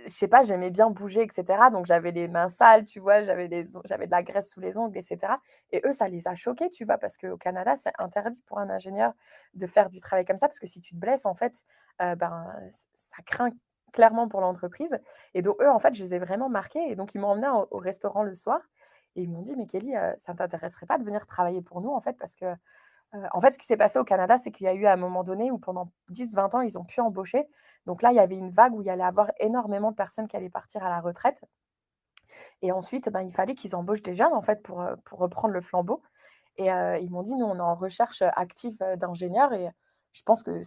je sais pas, j'aimais bien bouger et cetera, donc j'avais les mains sales, tu vois? J'avais de la graisse sous les ongles et cetera et eux, ça les a choqués, tu vois? Parce qu'au Canada, c'est interdit pour un ingénieur de faire du travail comme ça, parce que si tu te blesses, en fait, ben, ça craint clairement pour l'entreprise et donc eux, en fait, je les ai vraiment marqués et donc ils m'ont emmenée au restaurant le soir et ils m'ont dit: «Mais Kelly, ça ne t'intéresserait pas de venir travailler pour nous, en fait, parce que, En fait, ce qui s'est passé au Canada, c'est qu'il y a eu un moment donné où pendant 10-20 ans, ils ont pu embaucher. Donc là, il y avait une vague où il y allait avoir énormément de personnes qui allaient partir à la retraite et ensuite, ben, il fallait qu'ils embauchent des jeunes, en fait, pour reprendre le flambeau et ils m'ont dit: «Nous, on est en recherche, active, d'ingénieurs et je pense que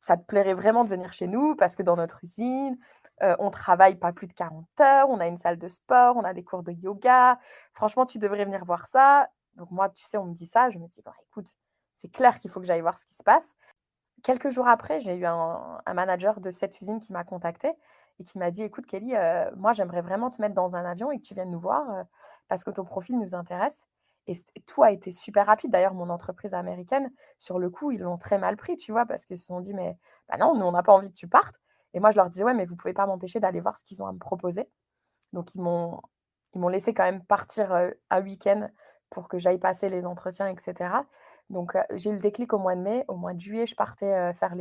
ça te plairait vraiment de venir chez nous parce que dans notre usine, on travaille pas plus de 40 heures, on a une salle de sport, on a des cours de yoga. Franchement, tu devrais venir voir ça». Donc moi, tu sais, on me dit ça, je me dis: «Bah, écoute, c'est clair qu'il faut que j'aille voir ce qui se passe». Quelques jours après, j'ai eu un manager de cette usine qui m'a contactée et qui m'a dit: «Écoute Kelly, moi j'aimerais vraiment te mettre dans un avion et que tu viennes nous voir, parce que ton profil nous intéresse» et tout a été super rapide. D'ailleurs, mon entreprise américaine, sur le coup, ils l'ont très mal pris, tu vois? Parce qu'ils se sont dit: «Mais bah non, nous on n'a pas envie que tu partes» et moi je leur disais: «Ouais, mais vous pouvez pas m'empêcher d'aller voir ce qu'ils ont à me proposer». Donc ils m'ont laissé quand même partir, un week-end pour que j'aille passer les entretiens et cetera. Donc j'ai eu le déclic au mois de mai. Au mois de juillet, je partais, faire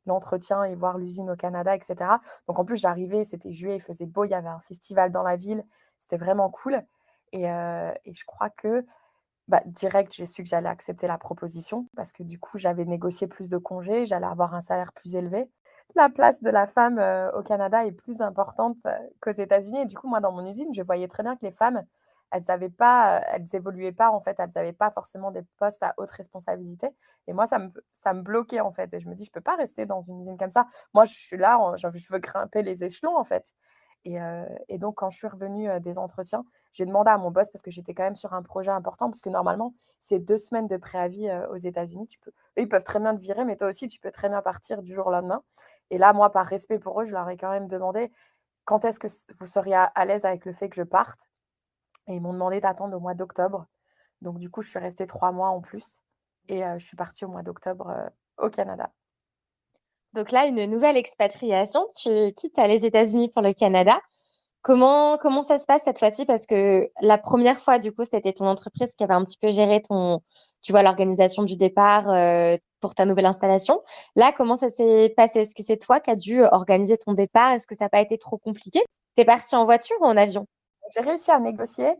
l'entretien et voir l'usine au Canada et cetera. Donc en plus, j'arrivais, c'était juillet, il faisait beau, il y avait un festival dans la ville, c'était vraiment cool et je crois que, bah, direct, j'ai su que j'allais accepter la proposition parce que du coup, j'avais négocié plus de congés, j'allais avoir un salaire plus élevé. La place de la femme, au Canada est plus importante, qu'aux États-Unis et du coup, moi, dans mon usine, je voyais très bien que les femmes, elles évoluaient pas, en fait, elles avaient pas forcément des postes à haute responsabilité et moi, ça me bloquait, en fait et je me dis: «Je peux pas rester dans une usine comme ça». Moi, je suis là, je veux grimper les échelons, en fait et donc quand je suis revenue, des entretiens, j'ai demandé à mon boss parce que j'étais quand même sur un projet important parce que normalement, c'est 2 semaines de préavis, aux États-Unis. Eux, ils peuvent très bien te virer, mais toi aussi, tu peux très bien partir du jour au lendemain et là, moi, par respect pour eux, je leur ai quand même demandé: «Quand est-ce que vous seriez à l'aise avec le fait que je parte?» et ils m'ont demandé d'attendre au mois d'octobre. Donc du coup, je suis restée 3 mois en plus et je suis partie au mois d'octobre, au Canada. Donc là, une nouvelle expatriation, tu quittes, les États-Unis pour le Canada. Comment ça se passe cette fois-ci? Parce que la première fois, du coup, c'était ton entreprise qui avait un petit peu géré tu vois, l'organisation du départ, pour ta nouvelle installation. Là, comment ça s'est passé? Est-ce que c'est toi qui as dû organiser ton départ? Est-ce que ça n'a pas été trop compliqué? Tu es partie en voiture ou en avion? J'ai réussi à négocier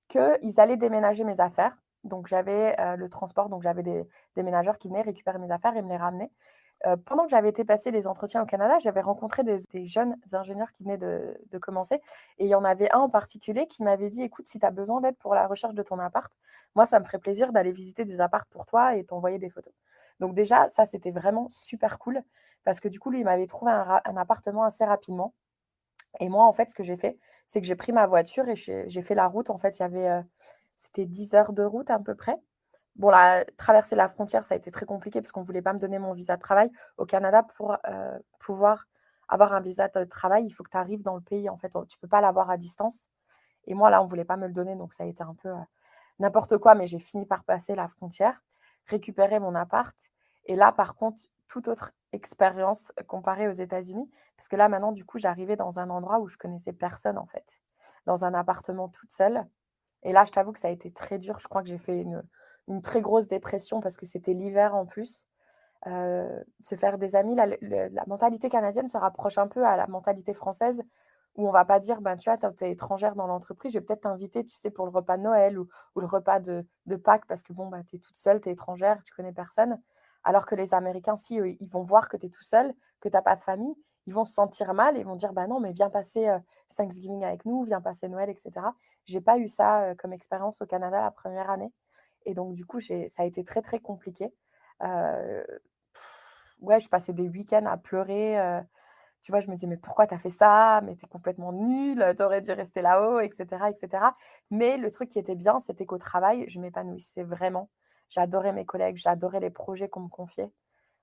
qu'ils allaient déménager mes affaires. Donc j'avais, le transport, donc j'avais des déménageurs qui venaient récupérer mes affaires et me les ramener. Pendant que j'avais été passer les entretiens au Canada, j'avais rencontré des jeunes ingénieurs qui venaient de commencer et il y en avait un en particulier qui m'avait dit: «Écoute, si tu as besoin d'aide pour la recherche de ton appart, moi ça me ferait plaisir d'aller visiter des apparts pour toi et t'envoyer des photos». Donc déjà, ça, c'était vraiment super cool parce que du coup, lui, il m'avait trouvé un appartement assez rapidement et moi, en fait, ce que j'ai fait, c'est que j'ai pris ma voiture et j'ai fait la route. En fait, il y avait, c'était 10 heures de route à peu près. Bon, traverser la frontière, ça a été très compliqué parce qu'on ne voulait pas me donner mon visa de travail. Au Canada, pour, pouvoir avoir un visa de travail, il faut que tu arrives dans le pays, en fait, tu peux pas l'avoir à distance et moi, là, on ne voulait pas me le donner, donc ça a été un peu, n'importe quoi, mais j'ai fini par passer la frontière, récupérer mon appart et là, par contre, toute autre expérience comparée aux États-Unis, parce que là, maintenant, du coup, j'arrivais dans un endroit où je connaissais personne, en fait, dans un appartement toute seule et là, je t'avoue que ça a été très dur. Je crois que j'ai fait une très grosse dépression parce que c'était l'hiver en plus. Se faire des amis, la mentalité canadienne se rapproche un peu à la mentalité française où on va pas dire: «Ben, tu vois, tu es étrangère dans l'entreprise, je vais peut-être t'inviter, tu sais, pour le repas de Noël ou le repas de Pâques parce que bon, bah, tu es toute seule, tu es étrangère, tu connais personne». Alors que les Américains, si, eux, ils vont voir que tu es tout seul, que tu as pas de famille, ils vont se sentir mal et vont dire: «Bah, non, mais viens passer, Thanksgiving avec nous, viens passer Noël» et cetera. J'ai pas eu ça, comme expérience au Canada la première année et donc du coup, ça a été très, très compliqué. Heu, ouais, je passais des week-ends à pleurer, tu vois? Je me disais: «Mais pourquoi tu as fait ça? Mais tu es complètement nulle, tu aurais dû rester là-haut» et cetera et cetera. Mais le truc qui était bien, c'était qu'au travail, je m'épanouissais vraiment. J'adorais mes collègues, j'adorais les projets qu'on me confiait.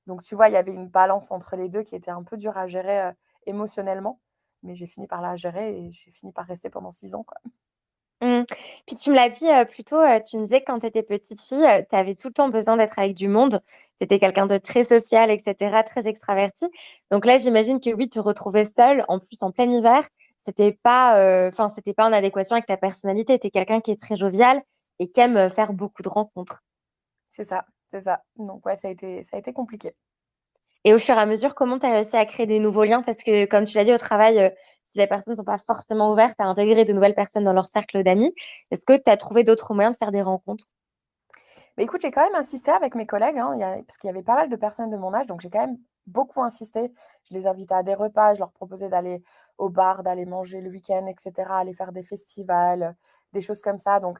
Donc tu vois, il y avait une balance entre les 2 qui était un peu dure à gérer, émotionnellement, mais j'ai fini par la gérer et j'ai fini par rester pendant 6 ans, quoi. Mmh. Puis tu me l'as dit, plus tôt, tu me disais que quand tu étais petite fille, tu avais tout le temps besoin d'être avec du monde. Tu étais quelqu'un de très social et cetera, très extraverti. Donc là, j'imagine que oui, te retrouver seule, en plus en plein hiver, c'était pas en adéquation avec ta personnalité. Tu es quelqu'un qui est très jovial et qui aime, faire beaucoup de rencontres. C'est ça, c'est ça. Donc ouais, ça a été compliqué. Et au fur et à mesure, comment tu as réussi à créer des nouveaux liens? Parce que comme tu l'as dit au travail, si les personnes ne sont pas forcément ouvertes à intégrer de nouvelles personnes dans leur cercle d'amis, est-ce que tu as trouvé d'autres moyens de faire des rencontres? Mais écoute, j'ai quand même insisté avec mes collègues, hein, parce qu'il y avait pas mal de personnes de mon âge, donc j'ai quand même beaucoup insisté. Je les invitais à des repas, je leur proposais d'aller au bar, d'aller manger le week-end, etc., aller faire des festivals, des choses comme ça. Donc,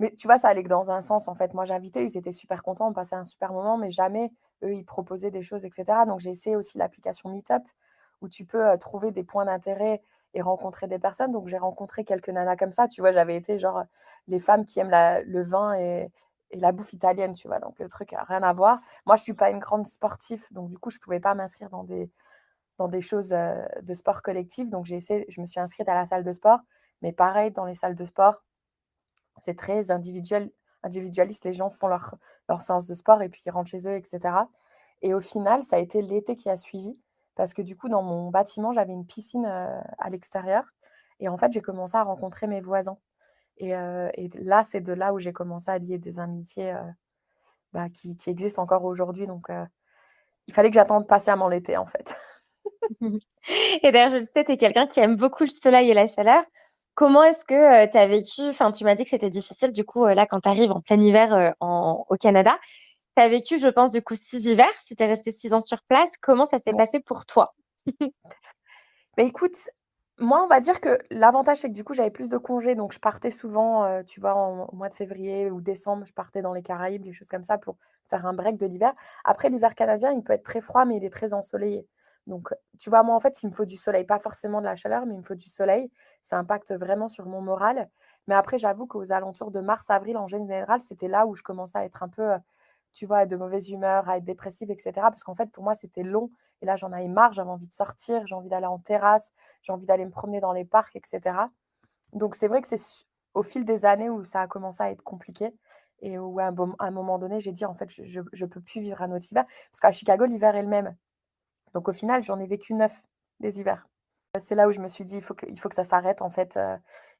mais tu vois, ça allait que dans un sens, en fait. Moi, j'invitais, ils étaient super contents, on passait un super moment, mais jamais, eux, ils proposaient des choses, etc. Donc, j'ai essayé aussi l'application Meetup, où tu peux trouver des points d'intérêt et rencontrer des personnes. Donc, j'ai rencontré quelques nanas comme ça. Tu vois, j'avais été genre les femmes qui aiment le vin et la bouffe italienne, tu vois. Donc, le truc a rien à voir. Moi, je suis pas une grande sportive, donc du coup, je pouvais pas m'inscrire dans des choses de sport collectif. Donc, je me suis inscrite à la salle de sport. Mais pareil, dans les salles de sport, c'est très individualiste. Les gens font leur séance de sport et puis ils rentrent chez eux, etc. Et au final, ça a été l'été qui a suivi parce que du coup, dans mon bâtiment, j'avais une piscine à l'extérieur. Et en fait, j'ai commencé à rencontrer mes voisins. Et là, c'est de là où j'ai commencé à lier des amitiés qui existent encore aujourd'hui. Donc, il fallait que j'attende patiemment l'été, en fait. Et d'ailleurs, je le sais, tu es quelqu'un qui aime beaucoup le soleil et la chaleur. Comment est-ce que tu as vécu, enfin, tu m'as dit que c'était difficile, du coup, là, quand tu arrives en plein hiver au Canada. Tu as vécu, je pense, du coup, 6 hivers, si tu es resté 6 ans sur place. Comment ça s'est Ouais. passé pour toi? Bah, écoute, moi, on va dire que l'avantage, c'est que du coup, j'avais plus de congés, donc je partais souvent, tu vois, au mois de février ou décembre, je partais dans les Caraïbes, les choses comme ça, pour faire un break de l'hiver. Après, l'hiver canadien, il peut être très froid, mais il est très ensoleillé. Donc, tu vois, moi, en fait, il me faut du soleil, pas forcément de la chaleur, mais il me faut du soleil. Ça impacte vraiment sur mon moral. Mais après, j'avoue qu'aux alentours de mars, avril, en général, c'était là où je commençais à être un peu, tu vois, de mauvaise humeur, à être dépressive, etc. Parce qu'en fait, pour moi, c'était long. Et là, j'en avais marre, j'avais envie de sortir, j'ai envie d'aller en terrasse, j'ai envie d'aller me promener dans les parcs, etc. Donc, c'est vrai que c'est au fil des années où ça a commencé à être compliqué et où à un moment donné, j'ai dit, en fait, je peux plus vivre un autre hiver. Parce qu'à Chicago, l'hiver est le même. Donc, au final, j'en ai vécu 9 des hivers. C'est là où je me suis dit: «Il faut que ça s'arrête en fait,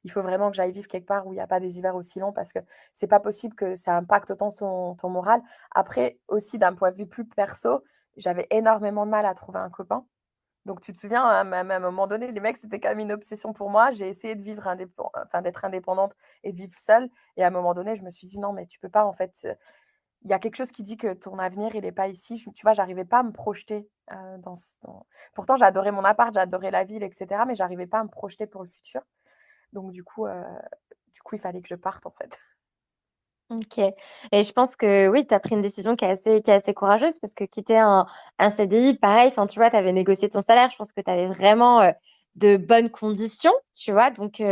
il faut vraiment que j'aille vivre quelque part où il y a pas des hivers aussi longs parce que c'est pas possible que ça impacte autant ton moral». Après aussi d'un point de vue plus perso, j'avais énormément de mal à trouver un copain. Donc tu te souviens, à un moment donné, les mecs, c'était quand même une obsession pour moi. J'ai essayé de vivre d'être indépendante et de vivre seule et à un moment donné, je me suis dit: «Non mais tu peux pas en fait, il y a quelque chose qui dit que ton avenir, il est pas ici». Tu vois, j'arrivais pas à me projeter, pourtant j'adorais mon appart, j'adorais la ville et cetera, mais j'arrivais pas à me projeter pour le futur. Donc il fallait que je parte, en fait. Ok. Et je pense que oui, tu as pris une décision qui est assez courageuse parce que quitter un CDI, pareil, enfin, tu vois, tu avais négocié ton salaire, je pense que tu avais vraiment de bonnes conditions, tu vois. Donc, tu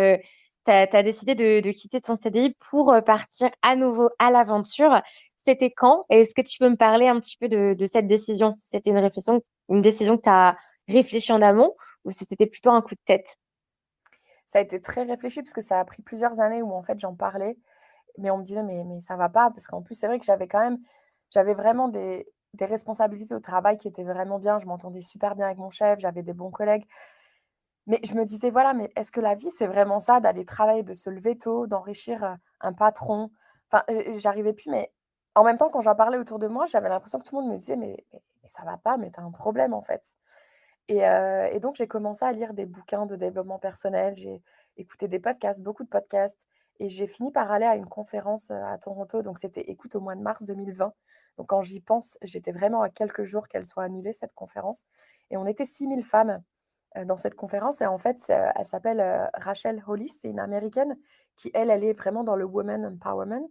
as décidé de quitter ton CDI pour partir à nouveau à l'aventure. C'était quand? Et est-ce que tu peux me parler un petit peu de cette décision? Si c'était une décision que tu as réfléchi en amont ou si c'était plutôt un coup de tête? Ça a été très réfléchi parce que ça a pris plusieurs années où, en fait, j'en parlais, mais on me disait: «Mais ça va pas», parce qu'en plus, c'est vrai que j'avais vraiment des responsabilités au travail qui étaient vraiment bien. Je m'entendais super bien avec mon chef, j'avais des bons collègues. Mais je me disais: «Voilà, mais est-ce que la vie, c'est vraiment ça, d'aller travailler, de se lever tôt, d'enrichir, un patron?» Enfin, j'arrivais plus, mais en même temps, quand j'en parlais autour de moi, j'avais l'impression que tout le monde me disait: «Mais ça va pas, mais tu as un problème, en fait». Et donc j'ai commencé à lire des bouquins de développement personnel, j'ai écouté des podcasts, beaucoup de podcasts et j'ai fini par aller à une conférence, à Toronto. Donc c'était, écoute, au mois de mars 2020. Donc quand j'y pense, j'étais vraiment à quelques jours qu'elle soit annulée, cette conférence, et on était 6 000 femmes dans cette conférence. Et en fait, elle s'appelle, Rachel Hollis, c'est une Américaine qui, elle est vraiment dans le women empowerment.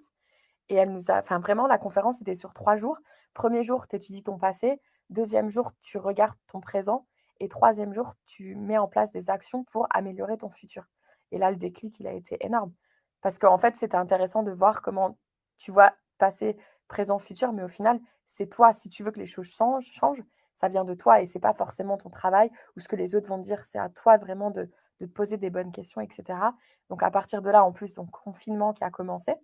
Et elle nous a enfin vraiment, la conférence était sur 3 jours. Premier jour, tu étudies ton passé, deuxième jour, tu regardes ton présent et troisième jour, tu mets en place des actions pour améliorer ton futur. Et là, le déclic, il a été énorme parce qu'en fait, c'était intéressant de voir comment tu vois passé, présent, futur, mais au final, c'est toi. Si tu veux que les choses changent, ça vient de toi et c'est pas forcément ton travail ou ce que les autres vont te dire. C'est à toi vraiment de te poser des bonnes questions, et cetera. Donc à partir de là, en plus, donc confinement qui a commencé,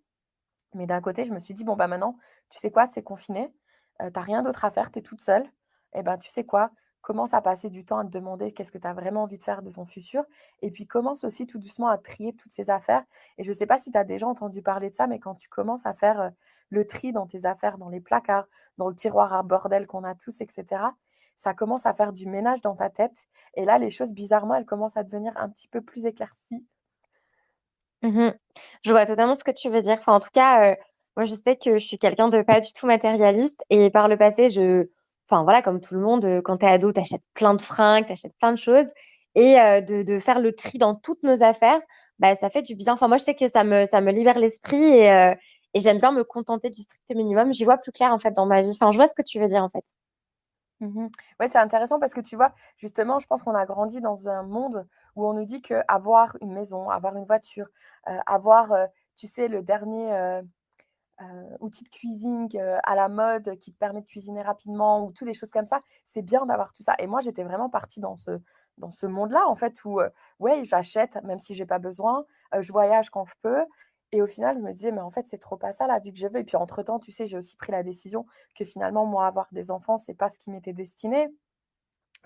mais d'un côté, je me suis dit: «Bon, bah, maintenant, tu sais quoi? C'est confiné, tu rien d'autre à faire, tu es toute seule. Et ben, tu sais quoi? Commence à passer du temps à te demander qu'est-ce que tu as vraiment envie de faire de ton futur et puis commence aussi tout doucement à trier toutes ces affaires». Et je ne sais pas si tu as déjà entendu parler de ça, mais quand tu commences à faire, le tri dans tes affaires, dans les placards, dans le tiroir à bordel qu'on a tous, et cetera, ça commence à faire du ménage dans ta tête et là, les choses, bizarrement, elles commencent à devenir un petit peu plus éclaircies. Mhm. Je vois totalement ce que tu veux dire. Enfin, en tout cas, Moi, je sais que je suis quelqu'un de pas du tout matérialiste et par le passé, enfin voilà, comme tout le monde, quand t'es ado, t'achètes plein de fringues, t'achètes plein de choses et de faire le tri dans toutes nos affaires, bah, ça fait du bien. Enfin, moi, je sais que ça me libère l'esprit et j'aime bien me contenter du strict minimum. J'y vois plus clair, en fait, dans ma vie. Enfin, je vois ce que tu veux dire, en fait. Mmh. Ouais, c'est intéressant parce que tu vois, justement, je pense qu'on a grandi dans un monde où on nous dit qu'avoir une maison, avoir une voiture, avoir, tu sais, le dernier, outil de cuisine à la mode qui te permet de cuisiner rapidement ou tout des choses comme ça, c'est bien d'avoir tout ça et moi, j'étais vraiment partie dans ce monde-là, en fait, où, ouais, j'achète même si j'ai pas besoin, je voyage quand je peux et au final, je me disais: «Mais en fait, c'est trop pas ça la vie que je veux» et puis entre-temps, tu sais, j'ai aussi pris la décision que finalement, moi, avoir des enfants, c'est pas ce qui m'était destiné.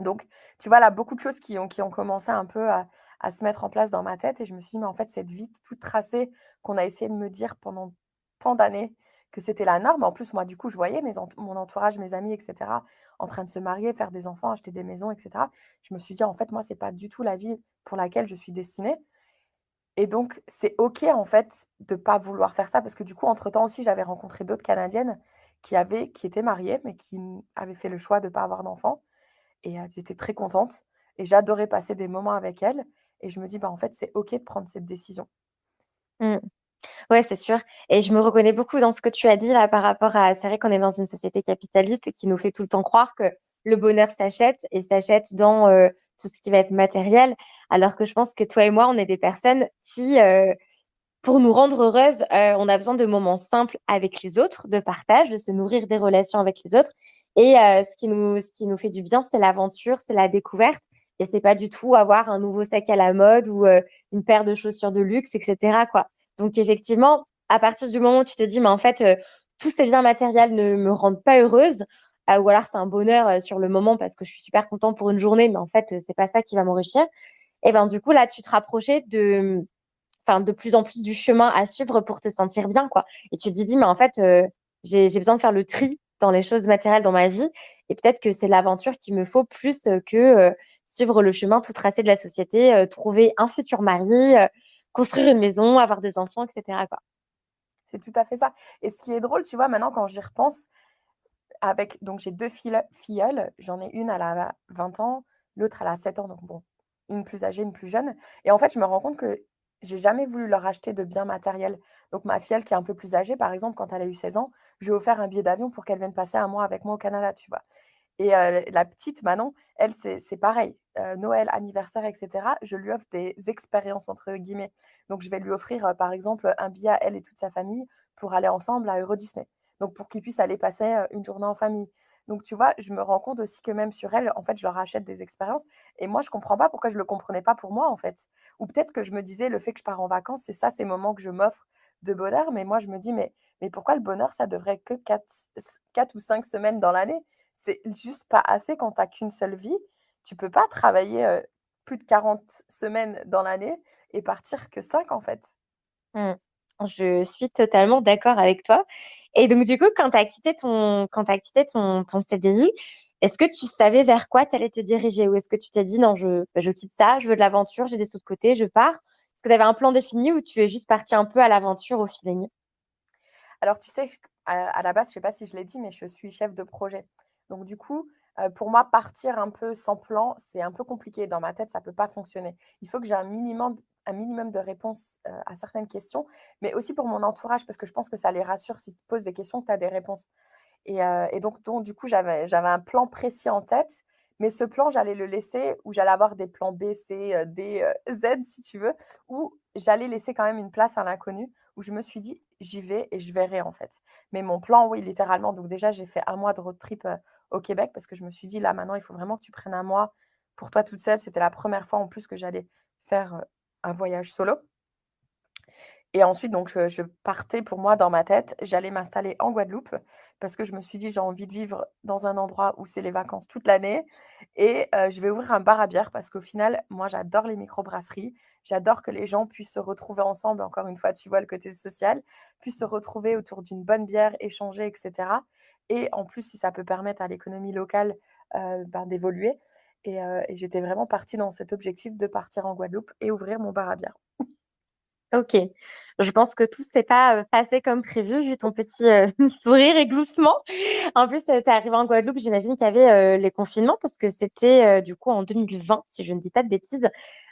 Donc, tu vois, là, beaucoup de choses qui ont commencé un peu à se mettre en place dans ma tête et je me suis dit: «Mais en fait, cette vie toute tracée qu'on a essayé de me dire pendant tant d'années que c'était la norme». En plus, moi, du coup, je voyais mon entourage, mes amis et cetera, en train de se marier, faire des enfants, acheter des maisons et cetera. Je me suis dit: «En fait, moi, c'est pas du tout la vie pour laquelle je suis destinée» et donc c'est OK, en fait, de pas vouloir faire ça parce que, du coup, entre-temps aussi, j'avais rencontré d'autres Canadiennes qui étaient mariées mais qui avaient fait le choix de pas avoir d'enfants et j'étais très contente et j'adorais passer des moments avec elle et je me dis: «Bah, en fait, c'est OK de prendre cette décision». Mm. Ouais, c'est sûr. Et je me reconnais beaucoup dans ce que tu as dit là par rapport à, c'est vrai qu'on est dans une société capitaliste qui nous fait tout le temps croire que le bonheur s'achète et s'achète dans tout ce qui va être matériel, alors que je pense que toi et moi, on est des personnes qui, pour nous rendre heureuses, on a besoin de moments simples avec les autres, de partage, de se nourrir des relations avec les autres. Et ce qui nous fait du bien, c'est l'aventure, c'est la découverte. Et c'est pas du tout avoir un nouveau sac à la mode ou une paire de chaussures de luxe, etc., quoi. Donc effectivement, à partir du moment où tu te dis, mais en fait, tous ces biens matériels ne me rendent pas heureuse, ou alors c'est un bonheur sur le moment parce que je suis super contente pour une journée, mais en fait, c'est pas ça qui va m'enrichir. Et ben du coup, là, tu te rapprochais de plus en plus du chemin à suivre pour te sentir bien, quoi. Et tu te dis, mais en fait, j'ai besoin de faire le tri dans les choses matérielles dans ma vie. Et peut-être que c'est l'aventure qu'il me faut plus que suivre le chemin tout tracé de la société, trouver un futur mari, construire une maison, avoir des enfants, etc., quoi. C'est tout à fait ça et ce qui est drôle, tu vois, maintenant quand j'y repense avec donc j'ai 2 filleules, j'en ai une, elle a 20 ans, l'autre, elle a 7 ans, donc bon, une plus âgée, une plus jeune et en fait, je me rends compte que j'ai jamais voulu leur acheter de biens matériels. Donc ma filleule qui est un peu plus âgée, par exemple, quand elle a eu 16 ans, je lui ai offert un billet d'avion pour qu'elle vienne passer un mois avec moi au Canada, tu vois? Et la petite Manon, elle, c'est pareil, Noël, anniversaire et cetera, je lui offre des «expériences» entre guillemets. Donc je vais lui offrir, par exemple, un billet à elle et toute sa famille pour aller ensemble à Euro Disney. Donc pour qu'ils puissent aller passer, une journée en famille. Donc tu vois, je me rends compte aussi que même sur elle, en fait, je leur achète des expériences et moi je comprends pas pourquoi je le comprenais pas pour moi, en fait. Ou peut-être que je me disais: «Le fait que je pars en vacances, c'est ça, ces moments que je m'offre de bonheur», mais moi je me dis: «Mais pourquoi le bonheur, ça devrait que 4 ou 5 semaines dans l'année?» C'est juste pas assez quand tu as qu'une seule vie. Tu peux pas travailler, plus de 40 semaines dans l'année et partir que 5 en fait. Mm. Je suis totalement d'accord avec toi. Et donc, du coup, quand tu as quitté ton CDI, est-ce que tu savais vers quoi tu allais te diriger? Ou est-ce que tu t'es dit, non, je quitte ça, je veux de l'aventure, j'ai des sous de côté, je pars? Est-ce que tu avais un plan défini ou tu es juste parti un peu à l'aventure au feeling? Alors tu sais, à la base, je sais pas si je l'ai dit, mais je suis chef de projet. Donc du coup, pour moi, partir un peu sans plan, c'est un peu compliqué. Dans ma tête, ça peut pas fonctionner. Il faut que j'ai un minimum de réponses, à certaines questions, mais aussi pour mon entourage parce que je pense que ça les rassure s'ils te posent des questions, que tu as des réponses. Et donc du coup, j'avais un plan précis en tête, mais ce plan, j'allais le laisser ou j'allais avoir des plans B, C, D, Z si tu veux, ou j'allais laisser quand même une place à l'inconnu, où je me suis dit: «J'y vais et je verrai, en fait». Mais mon plan, oui, littéralement, donc déjà, j'ai fait un mois de road trip, au Québec parce que je me suis dit: «Là, maintenant, il faut vraiment que tu prennes un mois pour toi toute seule». C'était la première fois en plus que j'allais faire, un voyage solo. Et ensuite, donc, je partais pour moi dans ma tête, j'allais m'installer en Guadeloupe parce que je me suis dit: «J'ai envie de vivre dans un endroit où c'est les vacances toute l'année et je vais ouvrir un bar à bière» parce qu'au final, moi, j'adore les microbrasseries. J'adore que les gens puissent se retrouver ensemble, encore une fois, tu vois le côté social, puissent se retrouver autour d'une bonne bière, échanger et cetera et en plus, si ça peut permettre à l'économie locale, ben, d'évoluer et j'étais vraiment partie dans cet objectif de partir en Guadeloupe et ouvrir mon bar à bière. Ok. Je pense que tout s'est pas passé comme prévu, vu ton petit sourire et gloussement. En plus, tu es arrivé en Guadeloupe, j'imagine qu'il y avait les confinements, parce que c'était du coup en 2020, si je ne dis pas de bêtises,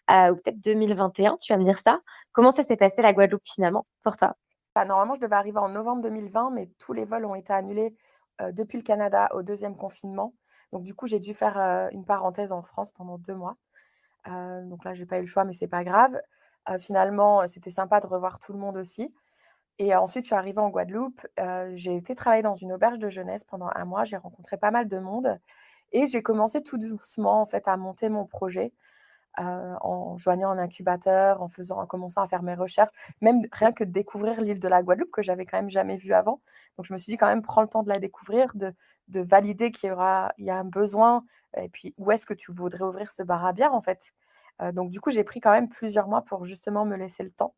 ou peut-être 2021, tu vas me dire ça. Comment ça s'est passé la Guadeloupe finalement pour toi? Bah, normalement, je devais arriver en novembre 2020, mais tous les vols ont été annulés depuis le Canada au deuxième confinement. Donc, du coup, j'ai dû faire une parenthèse en France pendant 2 mois. Donc là, j'ai pas eu le choix, mais c'est pas grave. Finalement, c'était sympa de revoir tout le monde aussi. Et ensuite, je suis arrivée en Guadeloupe. J'ai été travailler dans une auberge de jeunesse pendant 1 mois. J'ai rencontré pas mal de monde et j'ai commencé tout doucement en fait à monter mon projet en joignant un incubateur, en commençant à faire mes recherches, même rien que de découvrir l'île de la Guadeloupe que j'avais quand même jamais vue avant. Donc je me suis dit quand même prends le temps de la découvrir, de valider il y a un besoin et puis où est-ce que tu voudrais ouvrir ce bar à bière en fait. Donc du coup, j'ai pris quand même plusieurs mois pour justement me laisser le temps.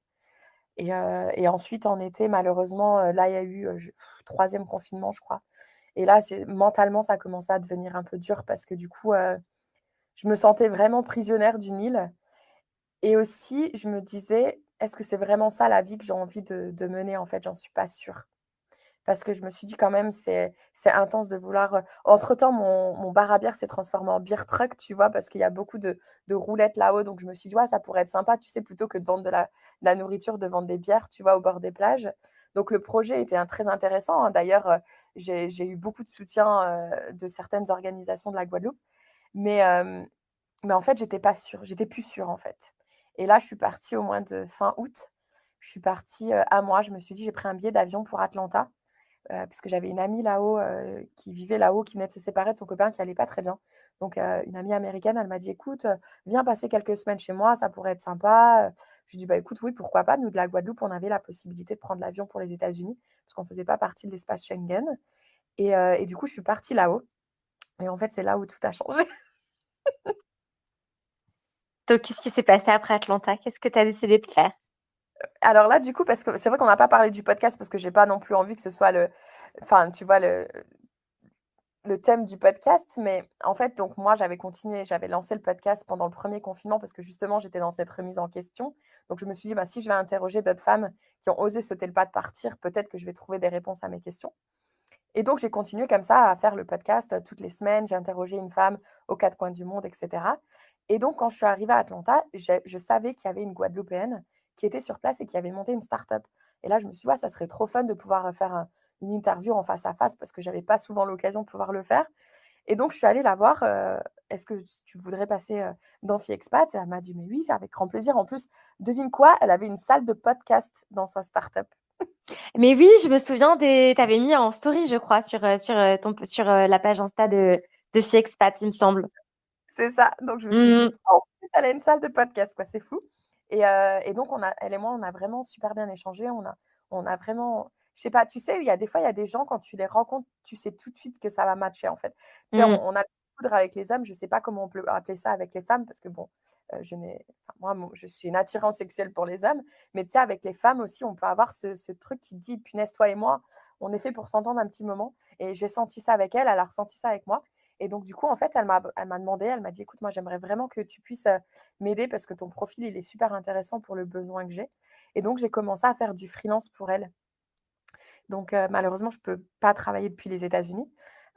Et ensuite, en été, malheureusement, là, il y a eu troisième confinement, je crois. Et là, mentalement, ça a commencé à devenir un peu dur parce que du coup, je me sentais vraiment prisonnière d'une île. Et aussi, je me disais, est-ce que c'est vraiment ça la vie que j'ai envie de mener en fait? J'en suis pas sûre. Parce que je me suis dit quand même, c'est intense de vouloir. Entre-temps, mon bar à bière s'est transformé en beer truck, tu vois, parce qu'il y a beaucoup de roulettes là-haut. Donc je me suis dit, ouais, ça pourrait être sympa, tu sais, plutôt que de vendre de la nourriture, de vendre des bières, tu vois, au bord des plages. Donc le projet était très intéressant, hein. D'ailleurs, j'ai eu beaucoup de soutien de certaines organisations de la Guadeloupe. Mais, mais en fait, j'étais pas sûre, j'étais plus sûre en fait. Et là, je suis partie au mois de fin août. Je suis partie 1 mois. Je me suis dit, j'ai pris un billet d'avion pour Atlanta parce que j'avais une amie là-haut qui vivait là-haut, qui venait de se séparer de son copain qui allait pas très bien. Donc, une amie américaine, elle m'a dit, écoute, viens passer quelques semaines chez moi, ça pourrait être sympa. Je lui ai dit, bah écoute, oui, pourquoi pas. Nous, de la Guadeloupe, on avait la possibilité de prendre l'avion pour les États-Unis parce qu'on faisait pas partie de l'espace Schengen. Et du coup, je suis partie là-haut. Et en fait, c'est là où tout a changé. Donc, qu'est-ce qui s'est passé après Atlanta? Qu'est-ce que tu as décidé de faire? Alors là, du coup, parce que c'est vrai qu'on n'a pas parlé du podcast parce que j'ai pas non plus envie que ce soit enfin, tu vois, le thème du podcast. Mais en fait, donc moi, j'avais continué, j'avais lancé le podcast pendant le premier confinement parce que justement, j'étais dans cette remise en question. Donc, je me suis dit, bah, si je vais interroger d'autres femmes qui ont osé sauter le pas de partir, peut-être que je vais trouver des réponses à mes questions. Et donc, j'ai continué comme ça à faire le podcast toutes les semaines. J'ai interrogé une femme aux quatre coins du monde, etc. Et donc, quand je suis arrivée à Atlanta, je savais qu'il y avait une Guadeloupéenne qui était sur place et qui avait monté une start-up. Et là, je me suis dit, ouais, ça serait trop fun de pouvoir faire une interview en face à face parce que j'avais pas souvent l'occasion de pouvoir le faire. Et donc, je suis allée la voir. Est-ce que tu voudrais passer dans FiExpat? Et elle m'a dit, mais oui, c'est avec grand plaisir. En plus, devine quoi? Elle avait une salle de podcast dans sa start-up. Mais oui, je me souviens t'avais mis en story, je crois, sur la page Insta de FiExpat, il me semble. C'est ça. Donc je me suis dit: Mhm. «En plus, elle a une salle de podcast, quoi, c'est fou». Et donc elle et moi, on a vraiment super bien échangé. On a vraiment je sais pas, tu sais, il y a des gens, quand tu les rencontres, tu sais tout de suite que ça va matcher, en fait. Tu sais, Mhm. on a le foudre avec les hommes, je sais pas comment on peut appeler ça avec les femmes parce que bon, moi, je suis une attirance sexuelle pour les hommes, mais tu sais, avec les femmes aussi, on peut avoir ce truc qui dit: «Punaise, toi et moi, on est fait pour s'entendre un petit moment». Et j'ai senti ça avec elle, elle a ressenti ça avec moi. Et donc, du coup, en fait, elle m'a demandé, elle m'a dit: «Écoute, moi, j'aimerais vraiment que tu puisses, m'aider parce que ton profil, il est super intéressant pour le besoin que j'ai». Et donc, j'ai commencé à faire du freelance pour elle. Donc, malheureusement, je peux pas travailler depuis les États-Unis.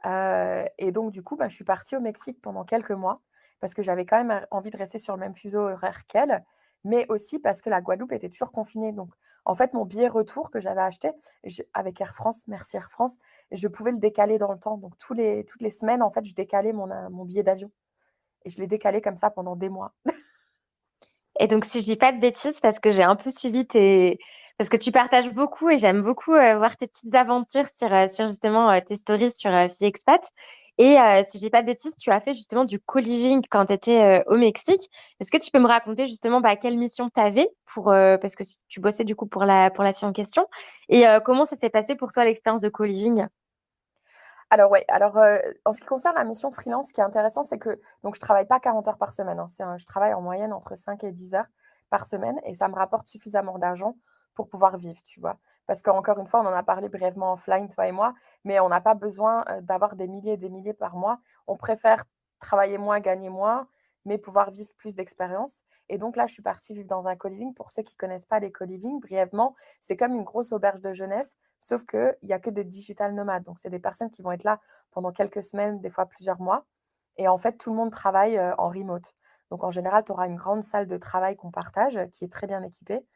Et donc, du coup, bah, je suis partie au Mexique pendant quelques mois parce que j'avais quand même envie de rester sur le même fuseau horaire qu'elle, mais aussi parce que la Guadeloupe était toujours confinée. Donc, en fait, mon billet retour que j'avais acheté avec Air France, merci Air France, je pouvais le décaler dans le temps. Donc, toutes les semaines, en fait, je décalais mon billet d'avion et je l'ai décalé comme ça pendant des mois. Et donc, si je dis pas de bêtises, parce que j'ai un peu suivi parce que tu partages beaucoup et j'aime beaucoup voir tes petites aventures sur justement tes stories sur FiExpat. Et si je dis pas de bêtises, tu as fait justement du co-living quand tu étais au Mexique. Est-ce que tu peux me raconter justement quelle mission tu avais parce que tu bossais du coup pour la fille en question et comment ça s'est passé pour toi l'expérience de co-living? Alors ouais, alors, en ce qui concerne la mission freelance, ce qui est intéressant, c'est que donc je travaille pas 40 heures par semaine, hein. Je travaille en moyenne entre 5 et 10 heures par semaine et ça me rapporte suffisamment d'argent pour pouvoir vivre, tu vois? Parce qu'encore une fois, on en a parlé brièvement offline, toi et moi, mais on n'a pas besoin, d'avoir des milliers et des milliers par mois. On préfère travailler moins, gagner moins, mais pouvoir vivre plus d'expériences. Et donc là, je suis partie vivre dans un co-living. Pour ceux qui ne connaissent pas les co-living, brièvement, c'est comme une grosse auberge de jeunesse, sauf qu'il n'y a que des digital nomades. Donc, c'est des personnes qui vont être là pendant quelques semaines, des fois plusieurs mois. Et en fait, tout le monde travaille en remote. Donc, en général, tu auras une grande salle de travail qu'on partage, qui est très bien équipée.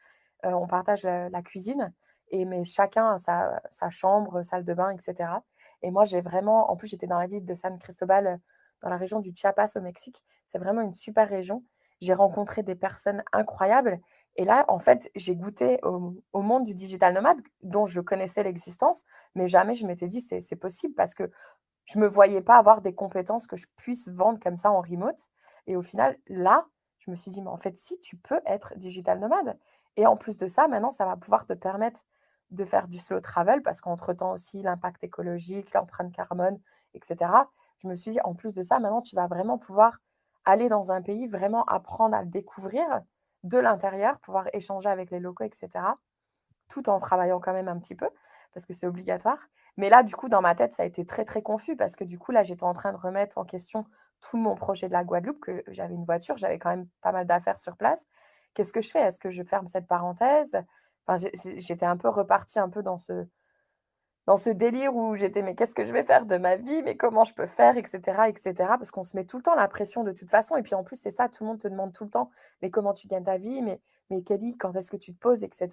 On partage la cuisine, mais chacun a sa chambre, salle de bain, etc. Et moi, j'ai vraiment, en plus, j'étais dans la ville de San Cristobal, dans la région du Chiapas au Mexique. C'est vraiment une super région. J'ai rencontré des personnes incroyables. Et là, en fait, j'ai goûté au monde du digital nomade, dont je connaissais l'existence, mais jamais je m'étais dit c'est possible parce que je ne me voyais pas avoir des compétences que je puisse vendre comme ça en remote. Et au final, là, je me suis dit, mais en fait, si, tu peux être digital nomade. Et en plus de ça, maintenant, ça va pouvoir te permettre de faire du slow travel parce qu'entre-temps aussi, l'impact écologique, l'empreinte carbone, etc. Je me suis dit, en plus de ça, maintenant, tu vas vraiment pouvoir aller dans un pays, vraiment apprendre à le découvrir de l'intérieur, pouvoir échanger avec les locaux, etc. Tout en travaillant quand même un petit peu parce que c'est obligatoire. Mais là, du coup, dans ma tête, ça a été très, très confus parce que du coup, là, j'étais en train de remettre en question tout mon projet de la Guadeloupe, que j'avais une voiture, j'avais quand même pas mal d'affaires sur place. Qu'est-ce que je fais? Est-ce que je ferme cette parenthèse? Enfin, j'étais un peu repartie un peu dans ce délire où j'étais, mais qu'est-ce que je vais faire de ma vie? Mais comment je peux faire? Etc. etc. Parce qu'on se met tout le temps la pression de toute façon. Et puis en plus, c'est ça, tout le monde te demande tout le temps, mais comment tu gagnes ta vie? Mais Kelly, quand est-ce que tu te poses? Etc.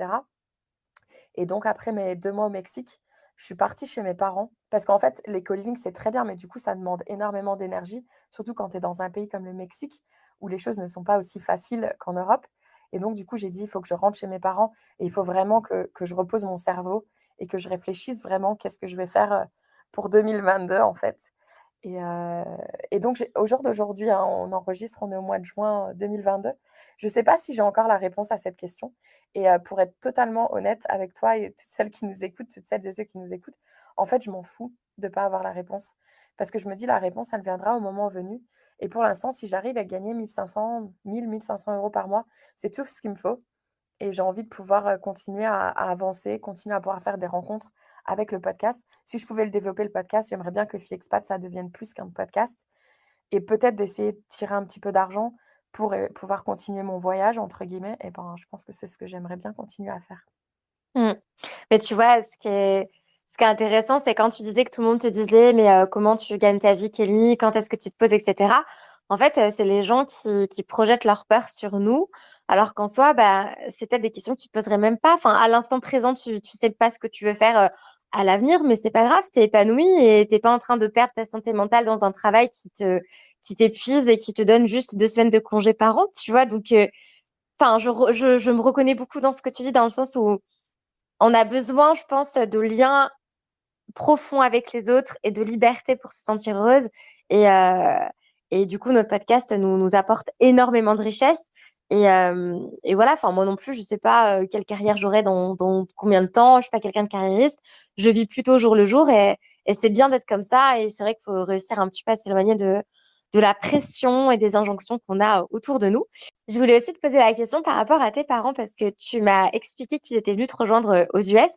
Et donc après mes 2 mois au Mexique, je suis partie chez mes parents parce qu'en fait, les co-living, c'est très bien, mais du coup, ça demande énormément d'énergie, surtout quand tu es dans un pays comme le Mexique, où les choses ne sont pas aussi faciles qu'en Europe. Et donc, du coup, j'ai dit: «Il faut que je rentre chez mes parents et il faut vraiment que je repose mon cerveau et que je réfléchisse vraiment qu'est-ce que je vais faire, pour 2022, en fait». Et heu et donc au jour d'aujourd'hui, hein, on enregistre, on est au mois de juin, 2022. Je ne sais pas si j'ai encore la réponse à cette question et pour être totalement honnête avec toi et toutes celles qui nous écoutent, toutes celles et ceux qui nous écoutent, en fait, je m'en fous de ne pas avoir la réponse. Parce que je me dis: «La réponse, elle viendra au moment venu» et pour l'instant, si j'arrive à gagner 1 500 par mois, c'est tout ce qu'il me faut et j'ai envie de pouvoir, continuer à avancer, continuer à pouvoir faire des rencontres avec le podcast. Si je pouvais le développer, le podcast, j'aimerais bien que FiExpat, ça devienne plus qu'un podcast et peut-être d'essayer de tirer un petit peu d'argent pour, pouvoir «continuer mon voyage» entre guillemets et ben, je pense que c'est ce que j'aimerais bien continuer à faire. Mm. Mais tu vois, ce qui est intéressant, c'est quand tu disais que tout le monde te disait, mais comment tu gagnes ta vie, Kelly, quand est-ce que tu te poses, etc. En fait, c'est les gens qui projettent leur peur sur nous, alors qu'en soi, bah, c'est peut-être des questions que tu te poserais même pas. Enfin, à l'instant présent, tu sais pas ce que tu veux faire à l'avenir, mais c'est pas grave, t'es épanoui et t'es pas en train de perdre ta santé mentale dans un travail qui t'épuise et qui te donne juste 2 semaines de congé par an, tu vois. Donc, enfin, je me reconnais beaucoup dans ce que tu dis, dans le sens où on a besoin, je pense, de liens profonds avec les autres et de liberté pour se sentir heureuse. Et, euh, et du coup, notre podcast nous apporte énormément de richesse. Et voilà, enfin, moi non plus, je sais pas quelle carrière j'aurai dans combien de temps. Je suis pas quelqu'un de carriériste. Je vis plutôt jour le jour et c'est bien d'être comme ça. Et c'est vrai qu'il faut réussir un petit peu à s'éloigner de la pression et des injonctions qu'on a autour de nous. Je voulais aussi te poser la question par rapport à tes parents parce que tu m'as expliqué qu'ils étaient venus te rejoindre aux US.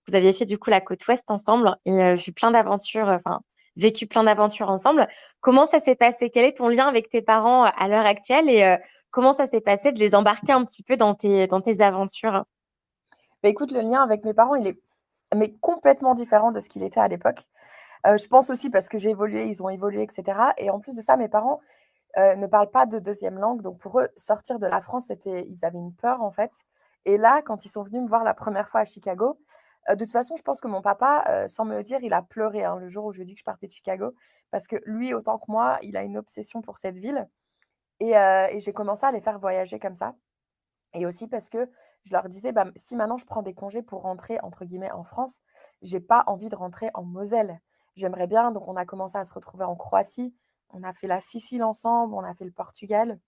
Vous aviez fait du coup la côte ouest ensemble et vu plein d'aventures, enfin vécu plein d'aventures ensemble. Comment ça s'est passé? Quel est ton lien avec tes parents à l'heure actuelle et comment ça s'est passé de les embarquer un petit peu dans tes aventures? Bah, écoute, le lien avec mes parents, il est mais complètement différent de ce qu'il était à l'époque. Je pense aussi parce que j'ai évolué, ils ont évolué et cetera et en plus de ça, mes parents, ne parlent pas de deuxième langue donc pour eux, sortir de la France, ils avaient une peur, en fait et là, quand ils sont venus me voir la première fois à Chicago, de toute façon, je pense que mon papa, sans me le dire, il a pleuré, hein, le jour où je lui ai dit que je partais de Chicago parce que lui, autant que moi, il a une obsession pour cette ville et j'ai commencé à les faire voyager comme ça et aussi parce que je leur disais: «Bah, si maintenant je prends des congés pour rentrer entre guillemets «en France», j'ai pas envie de rentrer en Moselle. J'aimerais bien» donc on a commencé à se retrouver en Croatie, on a fait la Sicile ensemble, on a fait le Portugal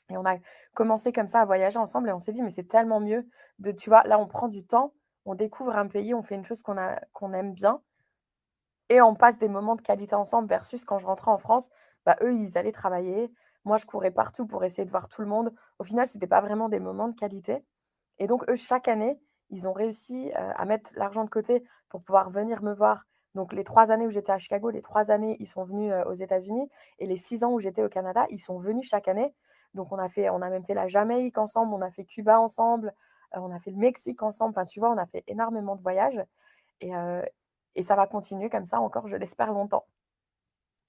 et on a commencé comme ça à voyager ensemble et on s'est dit: «Mais c'est tellement mieux de» tu vois? Là, on prend du temps, on découvre un pays, on fait une chose qu'on aime bien et on passe des moments de qualité ensemble versus quand je rentrais en France, bah, eux, ils allaient travailler. Moi, je courais partout pour essayer de voir tout le monde. Au final, c'était pas vraiment des moments de qualité et donc eux, chaque année, ils ont réussi, à mettre l'argent de côté pour pouvoir venir me voir Donc les 3 années où j'étais à Chicago, les 3 années, ils sont venus, aux États-Unis et les 6 ans où j'étais au Canada, ils sont venus chaque année. Donc on a même fait la Jamaïque ensemble, on a fait Cuba ensemble, on a fait le Mexique ensemble. Enfin, tu vois, on a fait énormément de voyages et heu et ça va continuer comme ça encore, je l'espère, longtemps.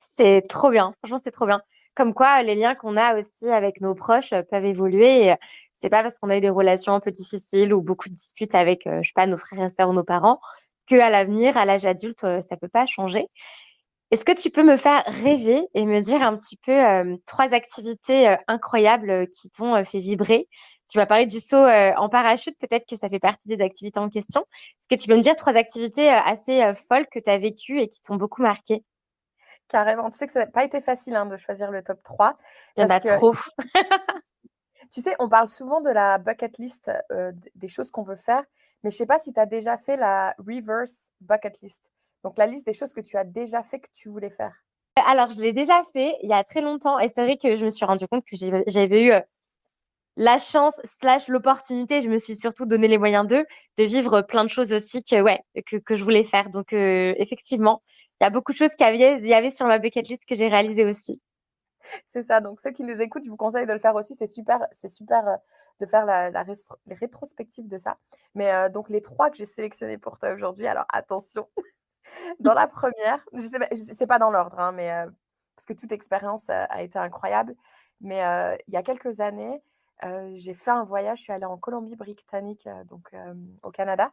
C'est trop bien. Franchement, c'est trop bien. Comme quoi, les liens qu'on a aussi avec nos proches peuvent évoluer. Et, c'est pas parce qu'on a eu des relations un peu difficiles ou beaucoup de disputes avec, je sais pas, nos frères et sœurs ou nos parents, que à l'avenir, à l'âge adulte, ça peut pas changer. Est-ce que tu peux me faire rêver et me dire un petit peu trois activités incroyables qui t'ont fait vibrer? Tu m'as parlé du saut en parachute, peut-être que ça fait partie des activités en question. Est-ce que tu peux me dire trois activités assez folles que tu as vécues et qui t'ont beaucoup marqué? Carrément, tu sais que ça n'a pas été facile, hein, de choisir le top 3 Il y en parce a que trop. tu sais, on parle souvent de la bucket list, des choses qu'on veut faire, mais je sais pas si tu as déjà fait la reverse bucket list. Donc la liste des choses que tu as déjà fait que tu voulais faire. Alors, je l'ai déjà fait il y a très longtemps et c'est vrai que je me suis rendu compte que j'avais eu la chance slash l'opportunité, je me suis surtout donné les moyens de vivre plein de choses aussi que je voulais faire. Donc, effectivement, il y a beaucoup de choses il y avait sur ma bucket list que j'ai réalisées aussi. C'est ça, donc ceux qui nous écoutent, je vous conseille de le faire aussi. C'est super, de faire la restro les rétrospectives de ça. Mais, donc les 3 que j'ai sélectionnés pour toi aujourd'hui, alors attention, dans la première, je sais pas, c'est pas dans l'ordre, hein, mais, parce que toute expérience, a été incroyable. Mais, il y a quelques années, j'ai fait un voyage, je suis allée en Colombie-Britannique, donc, au Canada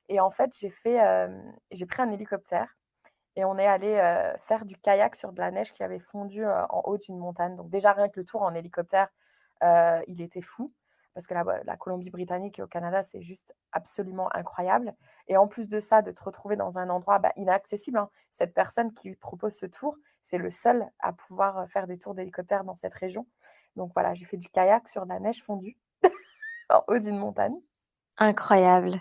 et en fait, j'ai pris un hélicoptère et on est allé faire du kayak sur de la neige qui avait fondu, en haut d'une montagne. Donc déjà, rien que le tour en hélicoptère, il était fou parce que la Colombie-Britannique et au Canada, c'est juste absolument incroyable et en plus de ça, de te retrouver dans un endroit, bah, inaccessible, hein. Cette personne qui propose ce tour, c'est le seul à pouvoir, faire des tours d'hélicoptère dans cette région. Donc voilà, j'ai fait du kayak sur de la neige fondue en haut d'une montagne. Incroyable.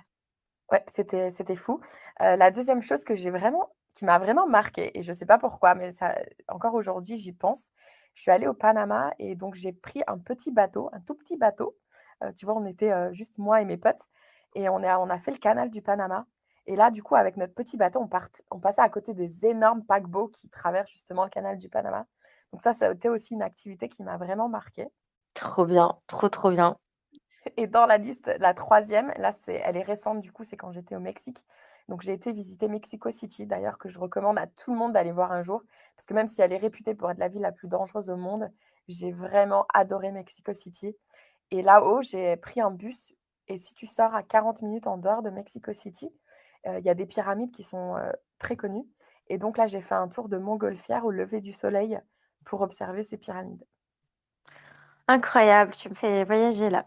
Ouais, c'était fou. La deuxième chose qui m'a vraiment marquée et je sais pas pourquoi, mais ça encore aujourd'hui, j'y pense. Je suis allée au Panama et donc j'ai pris un petit bateau, un tout petit bateau. Tu vois, on était, juste moi et mes potes et on a fait le canal du Panama et là, du coup, avec notre petit bateau, on passait à côté des énormes paquebots qui traversent justement le canal du Panama. Donc ça a été aussi une activité qui m'a vraiment marquée. Trop bien. Trop, trop bien. Et dans la liste, la troisième, là, elle est récente, du coup, c'est quand j'étais au Mexique. Donc, j'ai été visiter Mexico City, d'ailleurs, que je recommande à tout le monde d'aller voir un jour. Parce que même si elle est réputée pour être la ville la plus dangereuse au monde, j'ai vraiment adoré Mexico City. Et là-haut, j'ai pris un bus. Et si tu sors à 40 minutes en dehors de Mexico City, il y a des pyramides qui sont très connues. Et donc là, j'ai fait un tour de Montgolfière au lever du soleil pour observer ces pyramides. Incroyable. Tu me fais voyager là.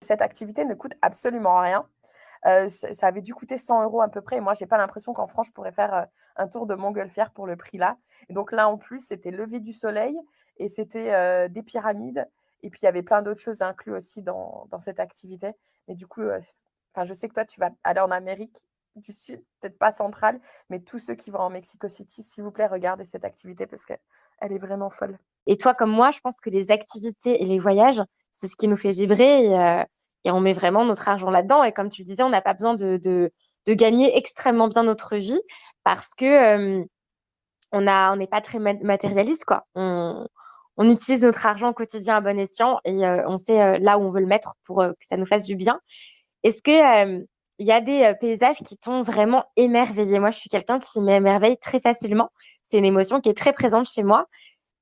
Cette activité ne coûte absolument rien. Ça avait dû coûter 100 € à peu près et moi, j'ai pas l'impression qu'en France, je pourrais faire, un tour de Montgolfière pour le prix là et donc là, en plus, c'était lever du soleil et c'était, des pyramides et puis il y avait plein d'autres choses inclus aussi dans cette activité. Mais du coup, enfin, je sais que toi, tu vas aller en Amérique du Sud, peut-être pas centrale, mais tous ceux qui vont en Mexico City, s'il vous plaît, regardez cette activité parce qu'elle est vraiment folle. Et toi, comme moi, je pense que les activités et les voyages, c'est ce qui nous fait vibrer et on met vraiment notre argent là-dedans. Et comme tu le disais, on n'a pas besoin de gagner extrêmement bien notre vie parce que on n'est pas très matérialiste, quoi. On utilise notre argent au quotidien à bon escient et on sait là où on veut le mettre pour que ça nous fasse du bien. Est-ce que il y a des paysages qui t'ont vraiment émerveillé? Moi, je suis quelqu'un qui m'émerveille très facilement. C'est une émotion qui est très présente chez moi.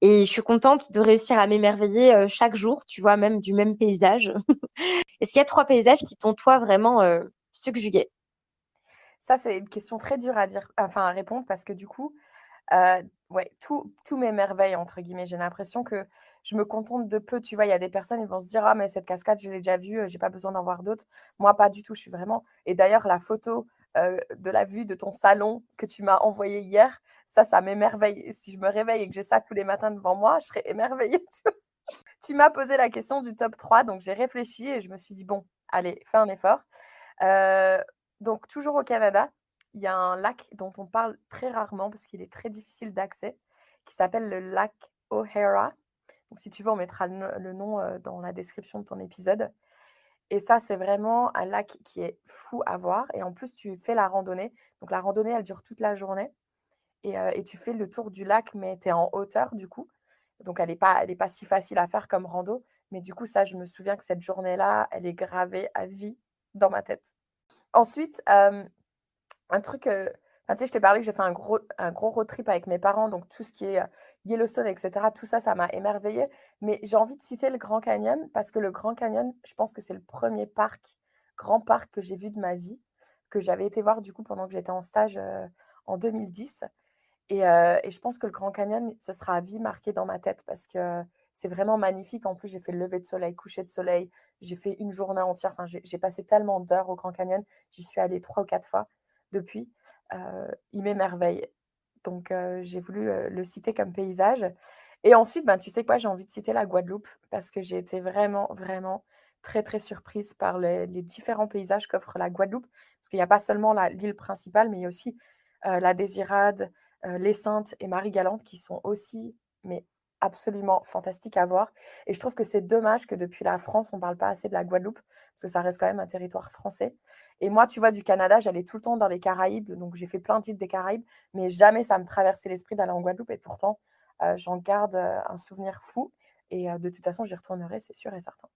Et je suis contente de réussir à m'émerveiller chaque jour, tu vois, même du même paysage. Est-ce qu'il y a trois paysages qui t'ont, toi, vraiment subjugué? Ça, c'est une question très dure à répondre parce que du coup, ouais, tout «m'émerveille» entre guillemets. J'ai l'impression que je me contente de peu. Tu vois, il y a des personnes, ils vont se dire: «Ah mais cette cascade, je l'ai déjà vue, j'ai pas besoin d'en voir d'autres». Moi, pas du tout, je suis vraiment et d'ailleurs la photo, de la vue de ton salon que tu m'as envoyée hier, ça m'émerveille. Et si je me réveille et que j'ai ça tous les matins devant moi, je serais émerveillée, tu vois? Tu m'as posé la question du top 3, donc j'ai réfléchi et je me suis dit: «Bon, allez, fais un effort». Heu, donc toujours au Canada, il y a un lac dont on parle très rarement parce qu'il est très difficile d'accès, qui s'appelle le lac O'Hara. Donc si tu veux, on mettra le nom, dans la description de ton épisode Et ça, c'est vraiment un lac qui est fou à voir et en plus, tu fais la randonnée. Donc la randonnée, elle dure toute la journée et tu fais le tour du lac, mais tu es en hauteur du coup. Donc elle est pas si facile à faire comme rando, mais du coup, ça, je me souviens que cette journée-là, elle est gravée à vie dans ma tête. Ensuite, un truc, enfin, tu sais, je t'ai parlé que j'ai fait un gros road trip avec mes parents, donc tout ce qui est, Yellowstone et cetera, tout ça, ça m'a émerveillée. Mais j'ai envie de citer le Grand Canyon parce que le Grand Canyon, je pense que c'est le premier grand parc que j'ai vu de ma vie, que j'avais été voir du coup pendant que j'étais en stage, en 2010 et je pense que le Grand Canyon, ce sera à vie marqué dans ma tête parce que c'est vraiment magnifique. En plus, j'ai fait le lever de soleil, coucher de soleil, j'ai fait une journée entière, enfin, j'ai passé tellement d'heures au Grand Canyon. J'y suis allée 3 ou 4 fois depuis. Il m'émerveille. Donc j'ai voulu, le citer comme paysage et ensuite, ben, tu sais quoi? J'ai envie de citer la Guadeloupe parce que j'ai été vraiment, vraiment très, très surprise par les différents paysages qu'offre la Guadeloupe. Parce qu'il y a pas seulement l'île principale, mais il y a aussi, la Désirade, les Saintes et Marie-Galante qui sont aussi, mais absolument fantastiques à voir et je trouve que c'est dommage que depuis la France, on ne parle pas assez de la Guadeloupe parce que ça reste quand même un territoire français et moi, tu vois, du Canada, j'allais tout le temps dans les Caraïbes, donc j'ai fait plein d'îles des Caraïbes, mais jamais ça me traversait l'esprit d'aller en Guadeloupe et pourtant, j'en garde, un souvenir fou et de toute façon, j'y retournerai, c'est sûr et certain.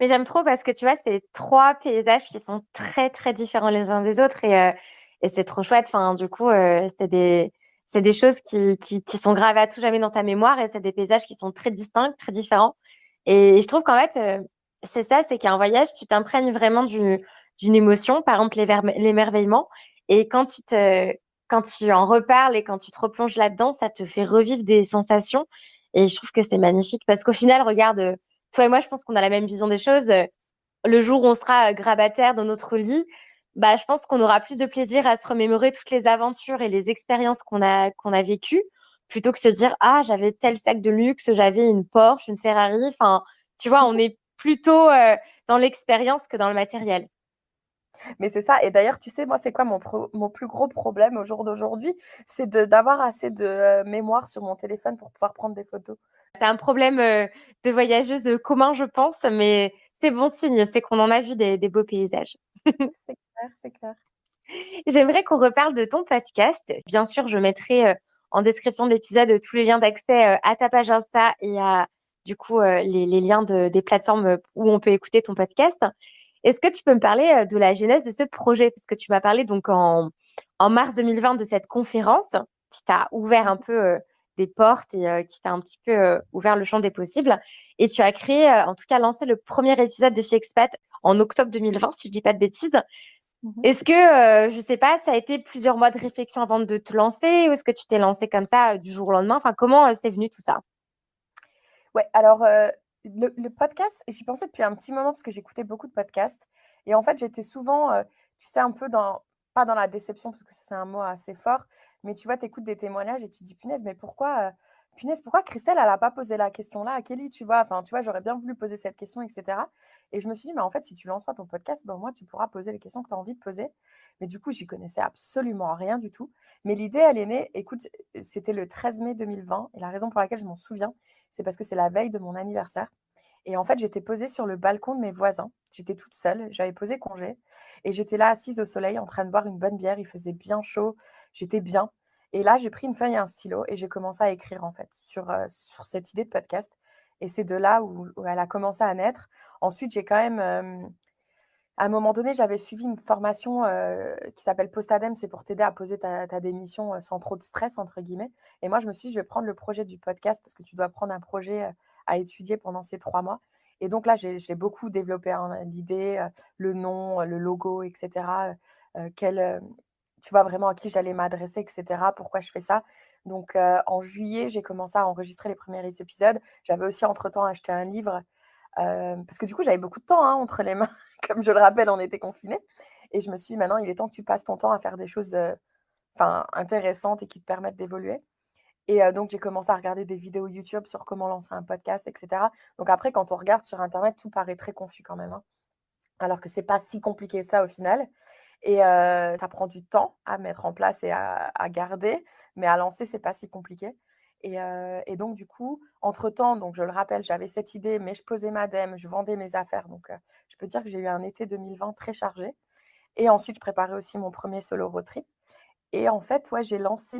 Mais j'aime trop parce que tu vois, c'est trois paysages qui sont très, très différents les uns des autres et c'est trop chouette. Enfin, du coup, c'est des choses qui sont gravées à tout jamais dans ta mémoire et c'est des paysages qui sont très distincts, très différents. Et je trouve qu'en fait, c'est ça, c'est qu'un voyage, tu t'imprègnes vraiment d'une émotion, par exemple l'émerveillement. Et quand tu en reparles et quand tu te replonges là-dedans, ça te fait revivre des sensations. Et je trouve que c'est magnifique parce qu'au final, regarde, toi et moi, je pense qu'on a la même vision des choses. Le jour où on sera grabataire dans notre lit, bah, je pense qu'on aura plus de plaisir à se remémorer toutes les aventures et les expériences qu'on a vécues, plutôt que se dire, ah, j'avais tel sac de luxe, j'avais une Porsche, une Ferrari. Enfin, tu vois, on est plutôt dans l'expérience que dans le matériel. Mais c'est ça et d'ailleurs, tu sais, moi, c'est quoi mon plus gros problème au jour d'aujourd'hui? C'est d'avoir assez de, mémoire sur mon téléphone pour pouvoir prendre des photos. C'est un problème de voyageuse commun, je pense, mais c'est bon signe, c'est qu'on en a vu des beaux paysages. C'est clair, c'est clair. J'aimerais qu'on reparle de ton podcast. Bien sûr, je mettrai en description de l'épisode tous les liens d'accès à ta page Insta et à du coup les liens des plateformes où on peut écouter ton podcast. Est-ce que tu peux me parler de la genèse de ce projet? Parce que tu m'as parlé donc en mars 2020 de cette conférence qui t'a ouvert un peu des portes et qui t'a un petit peu ouvert le champ des possibles. Et tu as créé, en tout cas lancé le premier épisode de Expat en octobre 2020, si je dis pas de bêtises. Mmh. Est-ce que, je sais pas, ça a été plusieurs mois de réflexion avant de te lancer ou est-ce que tu t'es lancé comme ça du jour au lendemain? Enfin, comment c'est venu tout ça? Ouais, alors, le podcast, j'y pensais depuis un petit moment parce que j'écoutais beaucoup de podcasts et en fait, j'étais souvent, tu sais, un peu pas dans la déception parce que c'est un mot assez fort, mais tu vois, tu écoutes des témoignages et tu te dis: «Punaise, mais pourquoi Christelle, elle a pas posé la question là à Kelly?» tu vois? Enfin, tu vois, j'aurais bien voulu poser cette question et cetera et je me suis dit: «Mais en fait, si tu lances pas ton podcast, ben, au moins, tu pourras poser les questions que tu as envie de poser». Mais du coup, j'y connaissais absolument rien du tout, mais l'idée, elle est née, écoute, c'était le 13 mai 2020 et la raison pour laquelle je m'en souviens, c'est parce que c'est la veille de mon anniversaire et en fait, j'étais posée sur le balcon de mes voisins. J'étais toute seule, j'avais posé congé et j'étais là assise au soleil en train de boire une bonne bière. Il faisait bien chaud, j'étais bien et là, j'ai pris une feuille et un stylo et j'ai commencé à écrire en fait sur cette idée de podcast et c'est de là où elle a commencé à naître. Ensuite, j'ai quand même, à un moment donné, j'avais suivi une formation, qui s'appelle Postadem, c'est pour t'aider à poser ta démission, «sans trop de stress» entre guillemets et moi je me suis dit: «Je vais prendre le projet du podcast» parce que tu dois prendre un projet, à étudier pendant ces 3 mois et donc là, j'ai beaucoup développé, hein, l'idée, le nom, le logo et cetera, tu vois, vraiment à qui j'allais m'adresser et cetera, pourquoi je fais ça. Donc en juillet, j'ai commencé à enregistrer les premiers épisodes. J'avais aussi entre-temps acheté un livre, parce que du coup, j'avais beaucoup de temps, hein, entre les mains. Comme je le rappelle, on était confinés et je me suis dit: «Maintenant, il est temps que tu passes ton temps à faire des choses, enfin, intéressantes et qui te permettent d'évoluer» et donc j'ai commencé à regarder des vidéos YouTube sur comment lancer un podcast et cetera. Donc après, quand on regarde sur internet, tout paraît très confus quand même, hein, alors que c'est pas si compliqué que ça au final et ça prend du temps à mettre en place et à garder, mais à lancer, c'est pas si compliqué Et donc, du coup, entre-temps, donc je le rappelle, j'avais cette idée, mais je posais ma dème, je vendais mes affaires. Donc, je peux dire que j'ai eu un été 2020 très chargé. Et ensuite, je préparais aussi mon premier solo road trip. Et en fait, ouais, j'ai lancé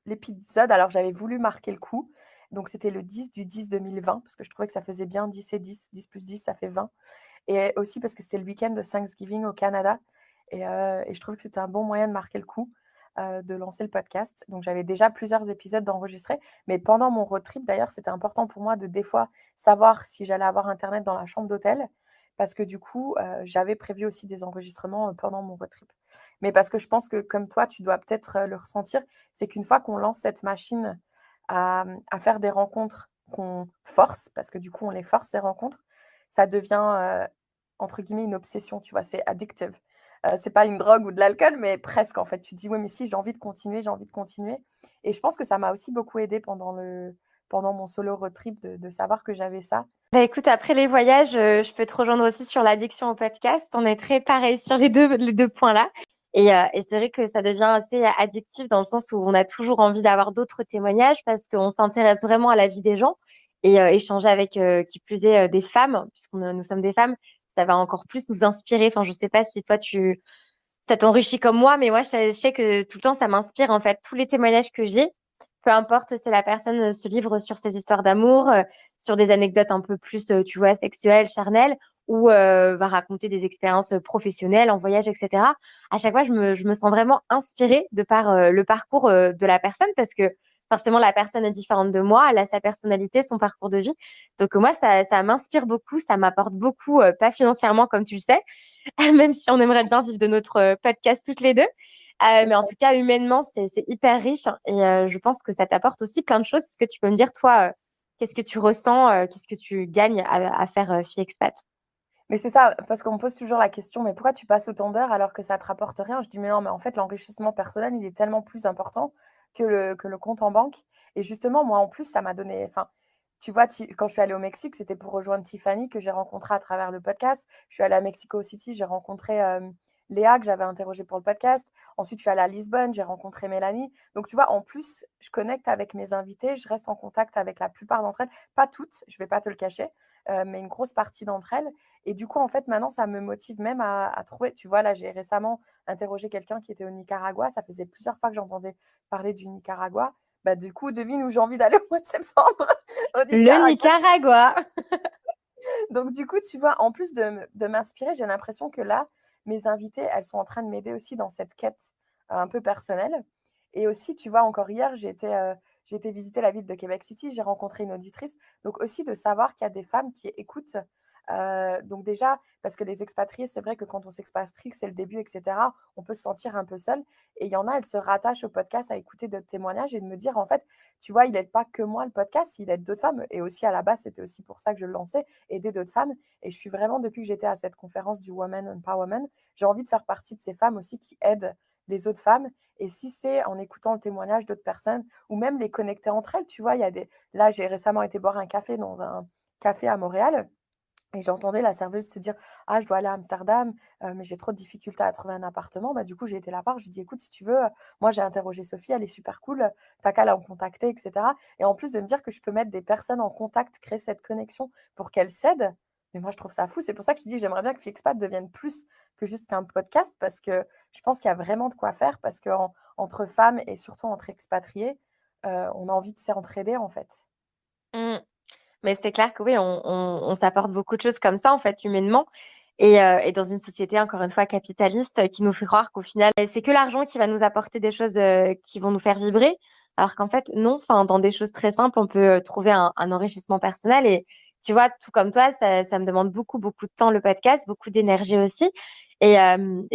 l'épisode. Alors, j'avais voulu marquer le coup. Donc, c'était le 10/10/2020, parce que je trouvais que ça faisait bien 10 et 10. 10 plus 10, ça fait 20. Et aussi parce que c'était le week-end de Thanksgiving au Canada. Et je trouvais que c'était un bon moyen de marquer le coup, de lancer le podcast. Donc, j'avais déjà plusieurs épisodes d'enregistrer. Mais pendant mon road trip, d'ailleurs, c'était important pour moi de, des fois, savoir si j'allais avoir Internet dans la chambre d'hôtel. Parce que du coup, j'avais prévu aussi des enregistrements pendant mon road trip. Mais parce que je pense que, comme toi, tu dois peut-être le ressentir, c'est qu'une fois qu'on lance cette machine à faire des rencontres qu'on force, parce que du coup, on les force, ces rencontres, ça devient, entre guillemets, une obsession, tu vois, c'est addictive. C'est pas une drogue ou de l'alcool, mais presque, en fait. Tu te dis: «Oui, mais si, j'ai envie de continuer, j'ai envie de continuer». Et je pense que ça m'a aussi beaucoup aidée pendant mon solo road trip de savoir que j'avais ça. Bah écoute, après les voyages, je peux te rejoindre aussi sur l'addiction au podcast. On est très pareil sur les deux points là. Et c'est vrai que ça devient assez addictif dans le sens où on a toujours envie d'avoir d'autres témoignages parce qu'on s'intéresse vraiment à la vie des gens et échanger avec qui plus est des femmes, nous sommes des femmes, ça va encore plus nous inspirer. Enfin, je sais pas si toi ça t'enrichit comme moi, mais moi je sais que tout le temps ça m'inspire en fait tous les témoignages que j'ai. Peu importe si la personne se livre sur ses histoires d'amour, sur des anecdotes un peu plus, tu vois, sexuelles, charnelles, ou va raconter des expériences professionnelles en voyage, etc. À chaque fois, je me sens vraiment inspirée de par le parcours de la personne parce que forcément, la personne est différente de moi, elle a sa personnalité, son parcours de vie. Donc moi, ça m'inspire beaucoup, ça m'apporte beaucoup, pas financièrement comme tu le sais, même si on aimerait bien vivre de notre podcast toutes les deux. Mais en tout cas, humainement, c'est hyper riche et je pense que ça t'apporte aussi plein de choses. Est-ce que tu peux me dire, toi, qu'est-ce que tu ressens, qu'est-ce que tu gagnes à faire Fille Expat? Mais c'est ça, parce qu'on me pose toujours la question: «Mais pourquoi tu passes autant d'heures alors que ça te rapporte rien?» Je dis: «Mais non, mais en fait, l'enrichissement personnel, il est tellement plus important que le compte en banque». Et justement, moi, en plus, ça m'a donné, enfin, tu vois, quand je suis allée au Mexique, c'était pour rejoindre Tiffany que j'ai rencontrée à travers le podcast. Je suis allée à Mexico City, j'ai rencontré, Léa que j'avais interrogée pour le podcast. Ensuite, je suis allée à Lisbonne, j'ai rencontré Mélanie. Donc tu vois, en plus, je connecte avec mes invités, je reste en contact avec la plupart d'entre elles. Pas toutes, je vais pas te le cacher, mais une grosse partie d'entre elles. Et du coup, en fait, maintenant, ça me motive même à trouver. Tu vois, là, j'ai récemment interrogé quelqu'un qui était au Nicaragua. Ça faisait plusieurs fois que j'entendais parler du Nicaragua. Bah, du coup, devine où j'ai envie d'aller au mois de septembre, au Le Nicaragua. Nicaragua. Donc, du coup, tu vois, en plus de m'inspirer, j'ai l'impression que là, mes invitées, elles sont en train de m'aider aussi dans cette quête un peu personnelle. Et aussi, tu vois, encore hier, j'ai été visiter la ville de Québec City, j'ai rencontré une auditrice. Donc, aussi de savoir qu'il y a des femmes qui écoutent. Donc, déjà, parce que les expatriés, c'est vrai que quand on s'expatrie, que c'est le début, etc., on peut se sentir un peu seul. Et il y en a, elles se rattachent au podcast à écouter d'autres témoignages et de me dire, en fait, tu vois, il n'aide pas que moi le podcast, il aide d'autres femmes. Et aussi, à la base, c'était aussi pour ça que je le lançais, aider d'autres femmes. Et je suis vraiment, depuis que j'étais à cette conférence du Women Empowerment, j'ai envie de faire partie de ces femmes aussi qui aident les autres femmes. Et si c'est en écoutant le témoignage d'autres personnes ou même les connecter entre elles, tu vois, il y a des. Là, j'ai récemment été boire un café dans un café à Montréal. Et j'entendais la serveuse se dire: «Ah, je dois aller à Amsterdam, mais j'ai trop de difficultés à trouver un appartement». Bah, du coup, j'ai été la voir, je lui ai dit: «Écoute, si tu veux, moi j'ai interrogé Sophie, elle est super cool, tu qu'à la contacter» et cetera. Et en plus de me dire que je peux mettre des personnes en contact, créer cette connexion pour qu'elles s'aident, mais moi je trouve ça fou. C'est pour ça que je te dis: «J'aimerais bien que Fixpat devienne plus que juste qu'un podcast» parce que je pense qu'il y a vraiment de quoi faire parce qu'entre femmes et surtout entre expatriés, on a envie de s'entraider, en fait. Mm. Mais c'est clair que oui, on s'apporte beaucoup de choses comme ça, en fait, humainement. Et dans une société, encore une fois, capitaliste, qui nous fait croire qu'au final, c'est que l'argent qui va nous apporter des choses qui vont nous faire vibrer. Alors qu'en fait, non, enfin, dans des choses très simples, on peut trouver un enrichissement personnel. Et tu vois, tout comme toi, ça me demande beaucoup, beaucoup de temps, le podcast, beaucoup d'énergie aussi. Et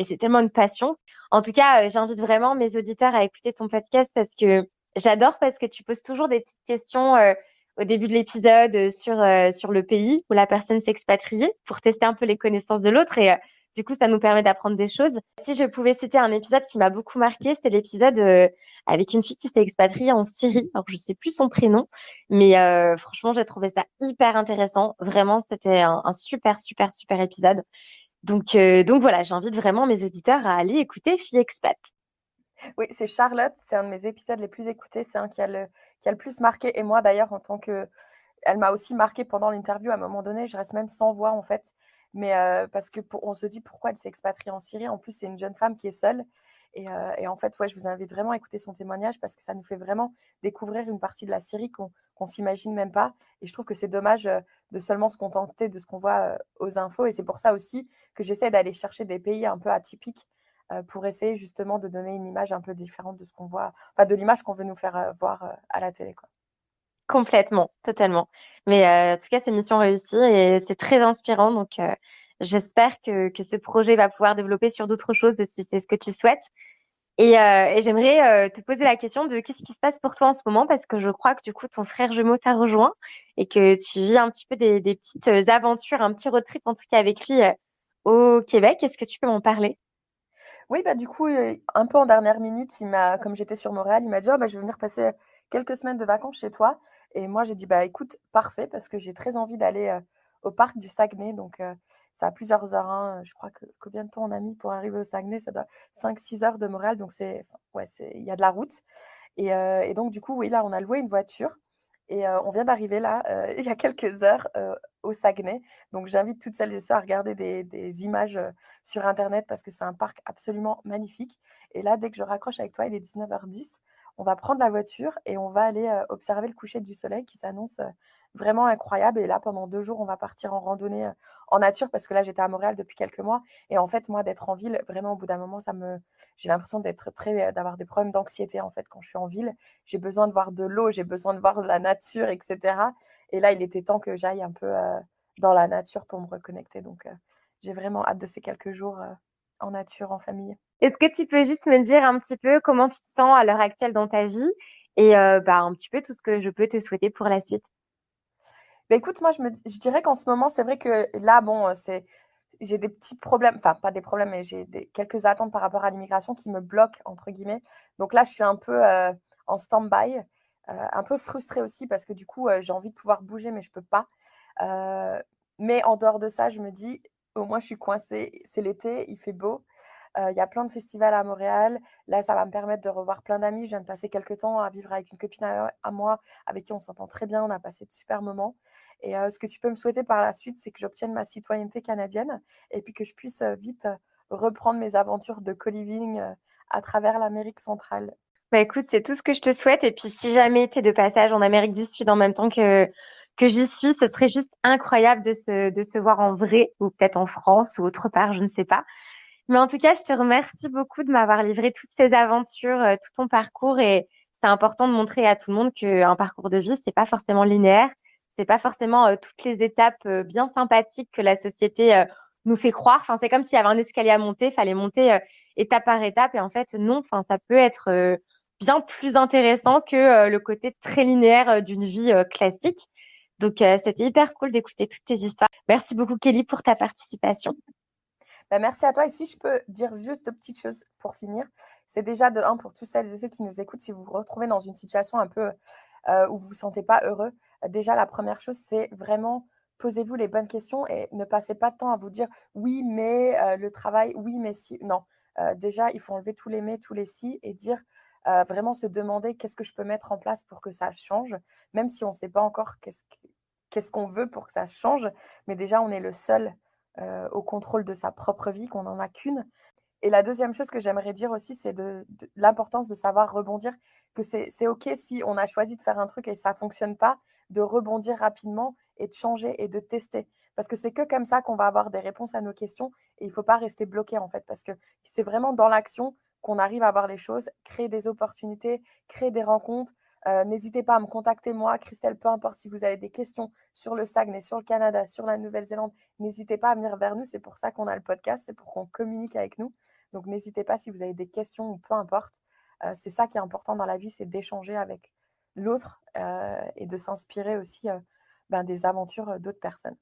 c'est tellement une passion. En tout cas, j'invite vraiment mes auditeurs à écouter ton podcast parce que j'adore, parce que tu poses toujours des petites questions. Au début de l'épisode sur le pays où la personne s'est expatriée pour tester un peu les connaissances de l'autre et du coup ça nous permet d'apprendre des choses. Si je pouvais citer un épisode qui m'a beaucoup marqué, c'est l'épisode avec une fille qui s'est expatriée en Syrie. Alors je sais plus son prénom, mais franchement j'ai trouvé ça hyper intéressant. Vraiment c'était un super super super épisode. Donc voilà, j'invite vraiment mes auditeurs à aller écouter Fille Expat. Oui, c'est Charlotte, c'est un de mes épisodes les plus écoutés, c'est un qui a le plus marqué et moi d'ailleurs en tant que elle m'a aussi marquée pendant l'interview à un moment donné, je reste même sans voix en fait, mais parce que pour on se dit: «Pourquoi elle s'est expatriée en Syrie?» En plus, c'est une jeune femme qui est seule et en fait, ouais, je vous invite vraiment à écouter son témoignage parce que ça nous fait vraiment découvrir une partie de la Syrie qu'on s'imagine même pas et je trouve que c'est dommage, de seulement se contenter de ce qu'on voit, aux infos et c'est pour ça aussi que j'essaie d'aller chercher des pays un peu atypiques, pour essayer justement de donner une image un peu différente de ce qu'on voit, enfin de l'image qu'on veut nous faire, voir, à la télé, quoi. Complètement, totalement. Mais en tout cas, c'est mission réussie et c'est très inspirant. Donc, j'espère que ce projet va pouvoir développer sur d'autres choses si c'est ce que tu souhaites. Et j'aimerais te poser la question de qu'est-ce qui se passe pour toi en ce moment parce que je crois que du coup, ton frère jumeau t'a rejoint et que tu vis un petit peu des petites aventures, un petit road trip en tout cas avec lui au Québec. Est-ce que tu peux m'en parler? Oui, bah, du coup, un peu en dernière minute, comme j'étais sur Montréal, il m'a dit: «Oh, bah, je vais venir passer quelques semaines de vacances chez toi» et moi, j'ai dit: «Bah, écoute, parfait» parce que j'ai très envie d'aller, au parc du Saguenay donc c'est à plusieurs heures, hein, je crois que combien de temps on a mis pour arriver au Saguenay? Ça doit 5 6 heures de Montréal donc c'est enfin, ouais, il y a de la route et donc du coup, oui, là, on a loué une voiture et on vient d'arriver là, il y a quelques heures, au Saguenay. Donc j'invite toutes celles et ceux à regarder des images, sur internet parce que c'est un parc absolument magnifique et là, dès que je raccroche avec toi, il est 19h10, on va prendre la voiture et on va aller, observer le coucher du soleil qui s'annonce, vraiment incroyable et là, pendant 2 jours, on va partir en randonnée, en nature parce que là, j'étais à Montréal depuis quelques mois et en fait, moi, d'être en ville, vraiment, au bout d'un moment, j'ai l'impression d'avoir des problèmes d'anxiété, en fait, quand je suis en ville. J'ai besoin de voir de l'eau, j'ai besoin de voir de la nature et cetera et là, il était temps que j'aille un peu, dans la nature pour me reconnecter donc j'ai vraiment hâte de ces quelques jours, en nature, en famille. Est-ce que tu peux juste me dire un petit peu comment tu te sens à l'heure actuelle dans ta vie et bah, un petit peu tout ce que je peux te souhaiter pour la suite? Bah, écoute, moi, je dirais qu'en ce moment, c'est vrai que là, bon, j'ai des petits problèmes, enfin, pas des problèmes, mais j'ai quelques attentes par rapport à l'immigration qui me «bloquent» entre guillemets. Donc là, je suis un peu, en stand-by, un peu frustrée aussi parce que du coup, j'ai envie de pouvoir bouger, mais je peux pas. Heu, mais en dehors de ça, je me dis: «Au moins, je suis coincée, c'est l'été, il fait beau». Il y a plein de festivals à Montréal. Là, ça va me permettre de revoir plein d'amis. Je viens de passer quelques temps à vivre avec une copine à moi, avec qui on s'entend très bien. On a passé de super moments et ce que tu peux me souhaiter par la suite, c'est que j'obtienne ma citoyenneté canadienne et puis que je puisse, vite, reprendre mes aventures de co-living, à travers l'Amérique centrale. Bah, écoute, c'est tout ce que je te souhaite et puis si jamais tu es de passage en Amérique du Sud en même temps que j'y suis, ce serait juste incroyable de se voir en vrai ou peut-être en France ou autre part, je ne sais pas. Mais en tout cas, je te remercie beaucoup de m'avoir livré toutes ces aventures, tout ton parcours et c'est important de montrer à tout le monde qu'un parcours de vie, c'est pas forcément linéaire, c'est pas forcément toutes les étapes bien sympathiques que la société nous fait croire. Enfin, c'est comme s'il y avait un escalier à monter, fallait monter étape par étape et en fait non. Enfin, ça peut être bien plus intéressant que le côté très linéaire d'une vie classique. Donc, c'était hyper cool d'écouter toutes tes histoires. Merci beaucoup, Kelly, pour ta participation. Bah, merci à toi et si je peux dire juste 2 petites choses pour finir, c'est déjà de un pour tous celles et ceux qui nous écoutent, si vous vous retrouvez dans une situation un peu, où vous vous sentez pas heureux, déjà la première chose, c'est vraiment posez-vous les bonnes questions et ne passez pas de temps à vous dire: «Oui, mais le travail, oui, mais si». Non, déjà, il faut enlever tous les mais, tous les si et dire, vraiment se demander: «Qu'est-ce que je peux mettre en place pour que ça change?» même si on ne sait pas encore qu'est-ce qu'on veut pour que ça change, mais déjà on est le seul au contrôle de sa propre vie, qu'on n'en a qu'une. Et la deuxième chose que j'aimerais dire aussi, c'est de l'importance de savoir rebondir, que c'est OK si on a choisi de faire un truc et ça fonctionne pas, de rebondir rapidement et de changer et de tester. Parce que c'est que comme ça qu'on va avoir des réponses à nos questions et il faut pas rester bloqué, en fait, parce que c'est vraiment dans l'action qu'on arrive à voir les choses, créer des opportunités, créer des rencontres. N'hésitez pas à me contacter moi, Christelle, peu importe si vous avez des questions sur le Saguenay, sur le Canada, sur la Nouvelle-Zélande, n'hésitez pas à venir vers nous, c'est pour ça qu'on a le podcast, c'est pour qu'on communique avec nous. Donc n'hésitez pas si vous avez des questions ou peu importe. C'est ça qui est important dans la vie, c'est d'échanger avec l'autre, et de s'inspirer aussi, des aventures, d'autres personnes.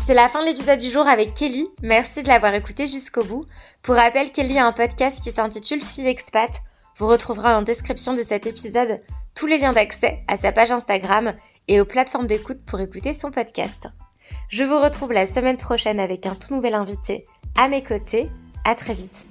C'est la fin de l'épisode du jour avec Kelly. Merci de l'avoir écouté jusqu'au bout. Pour rappel, Kelly a un podcast qui s'intitule Fille Expat. Vous retrouverez en description de cet épisode tous les liens d'accès à sa page Instagram et aux plateformes d'écoute pour écouter son podcast. Je vous retrouve la semaine prochaine avec un tout nouvel invité à mes côtés. À très vite.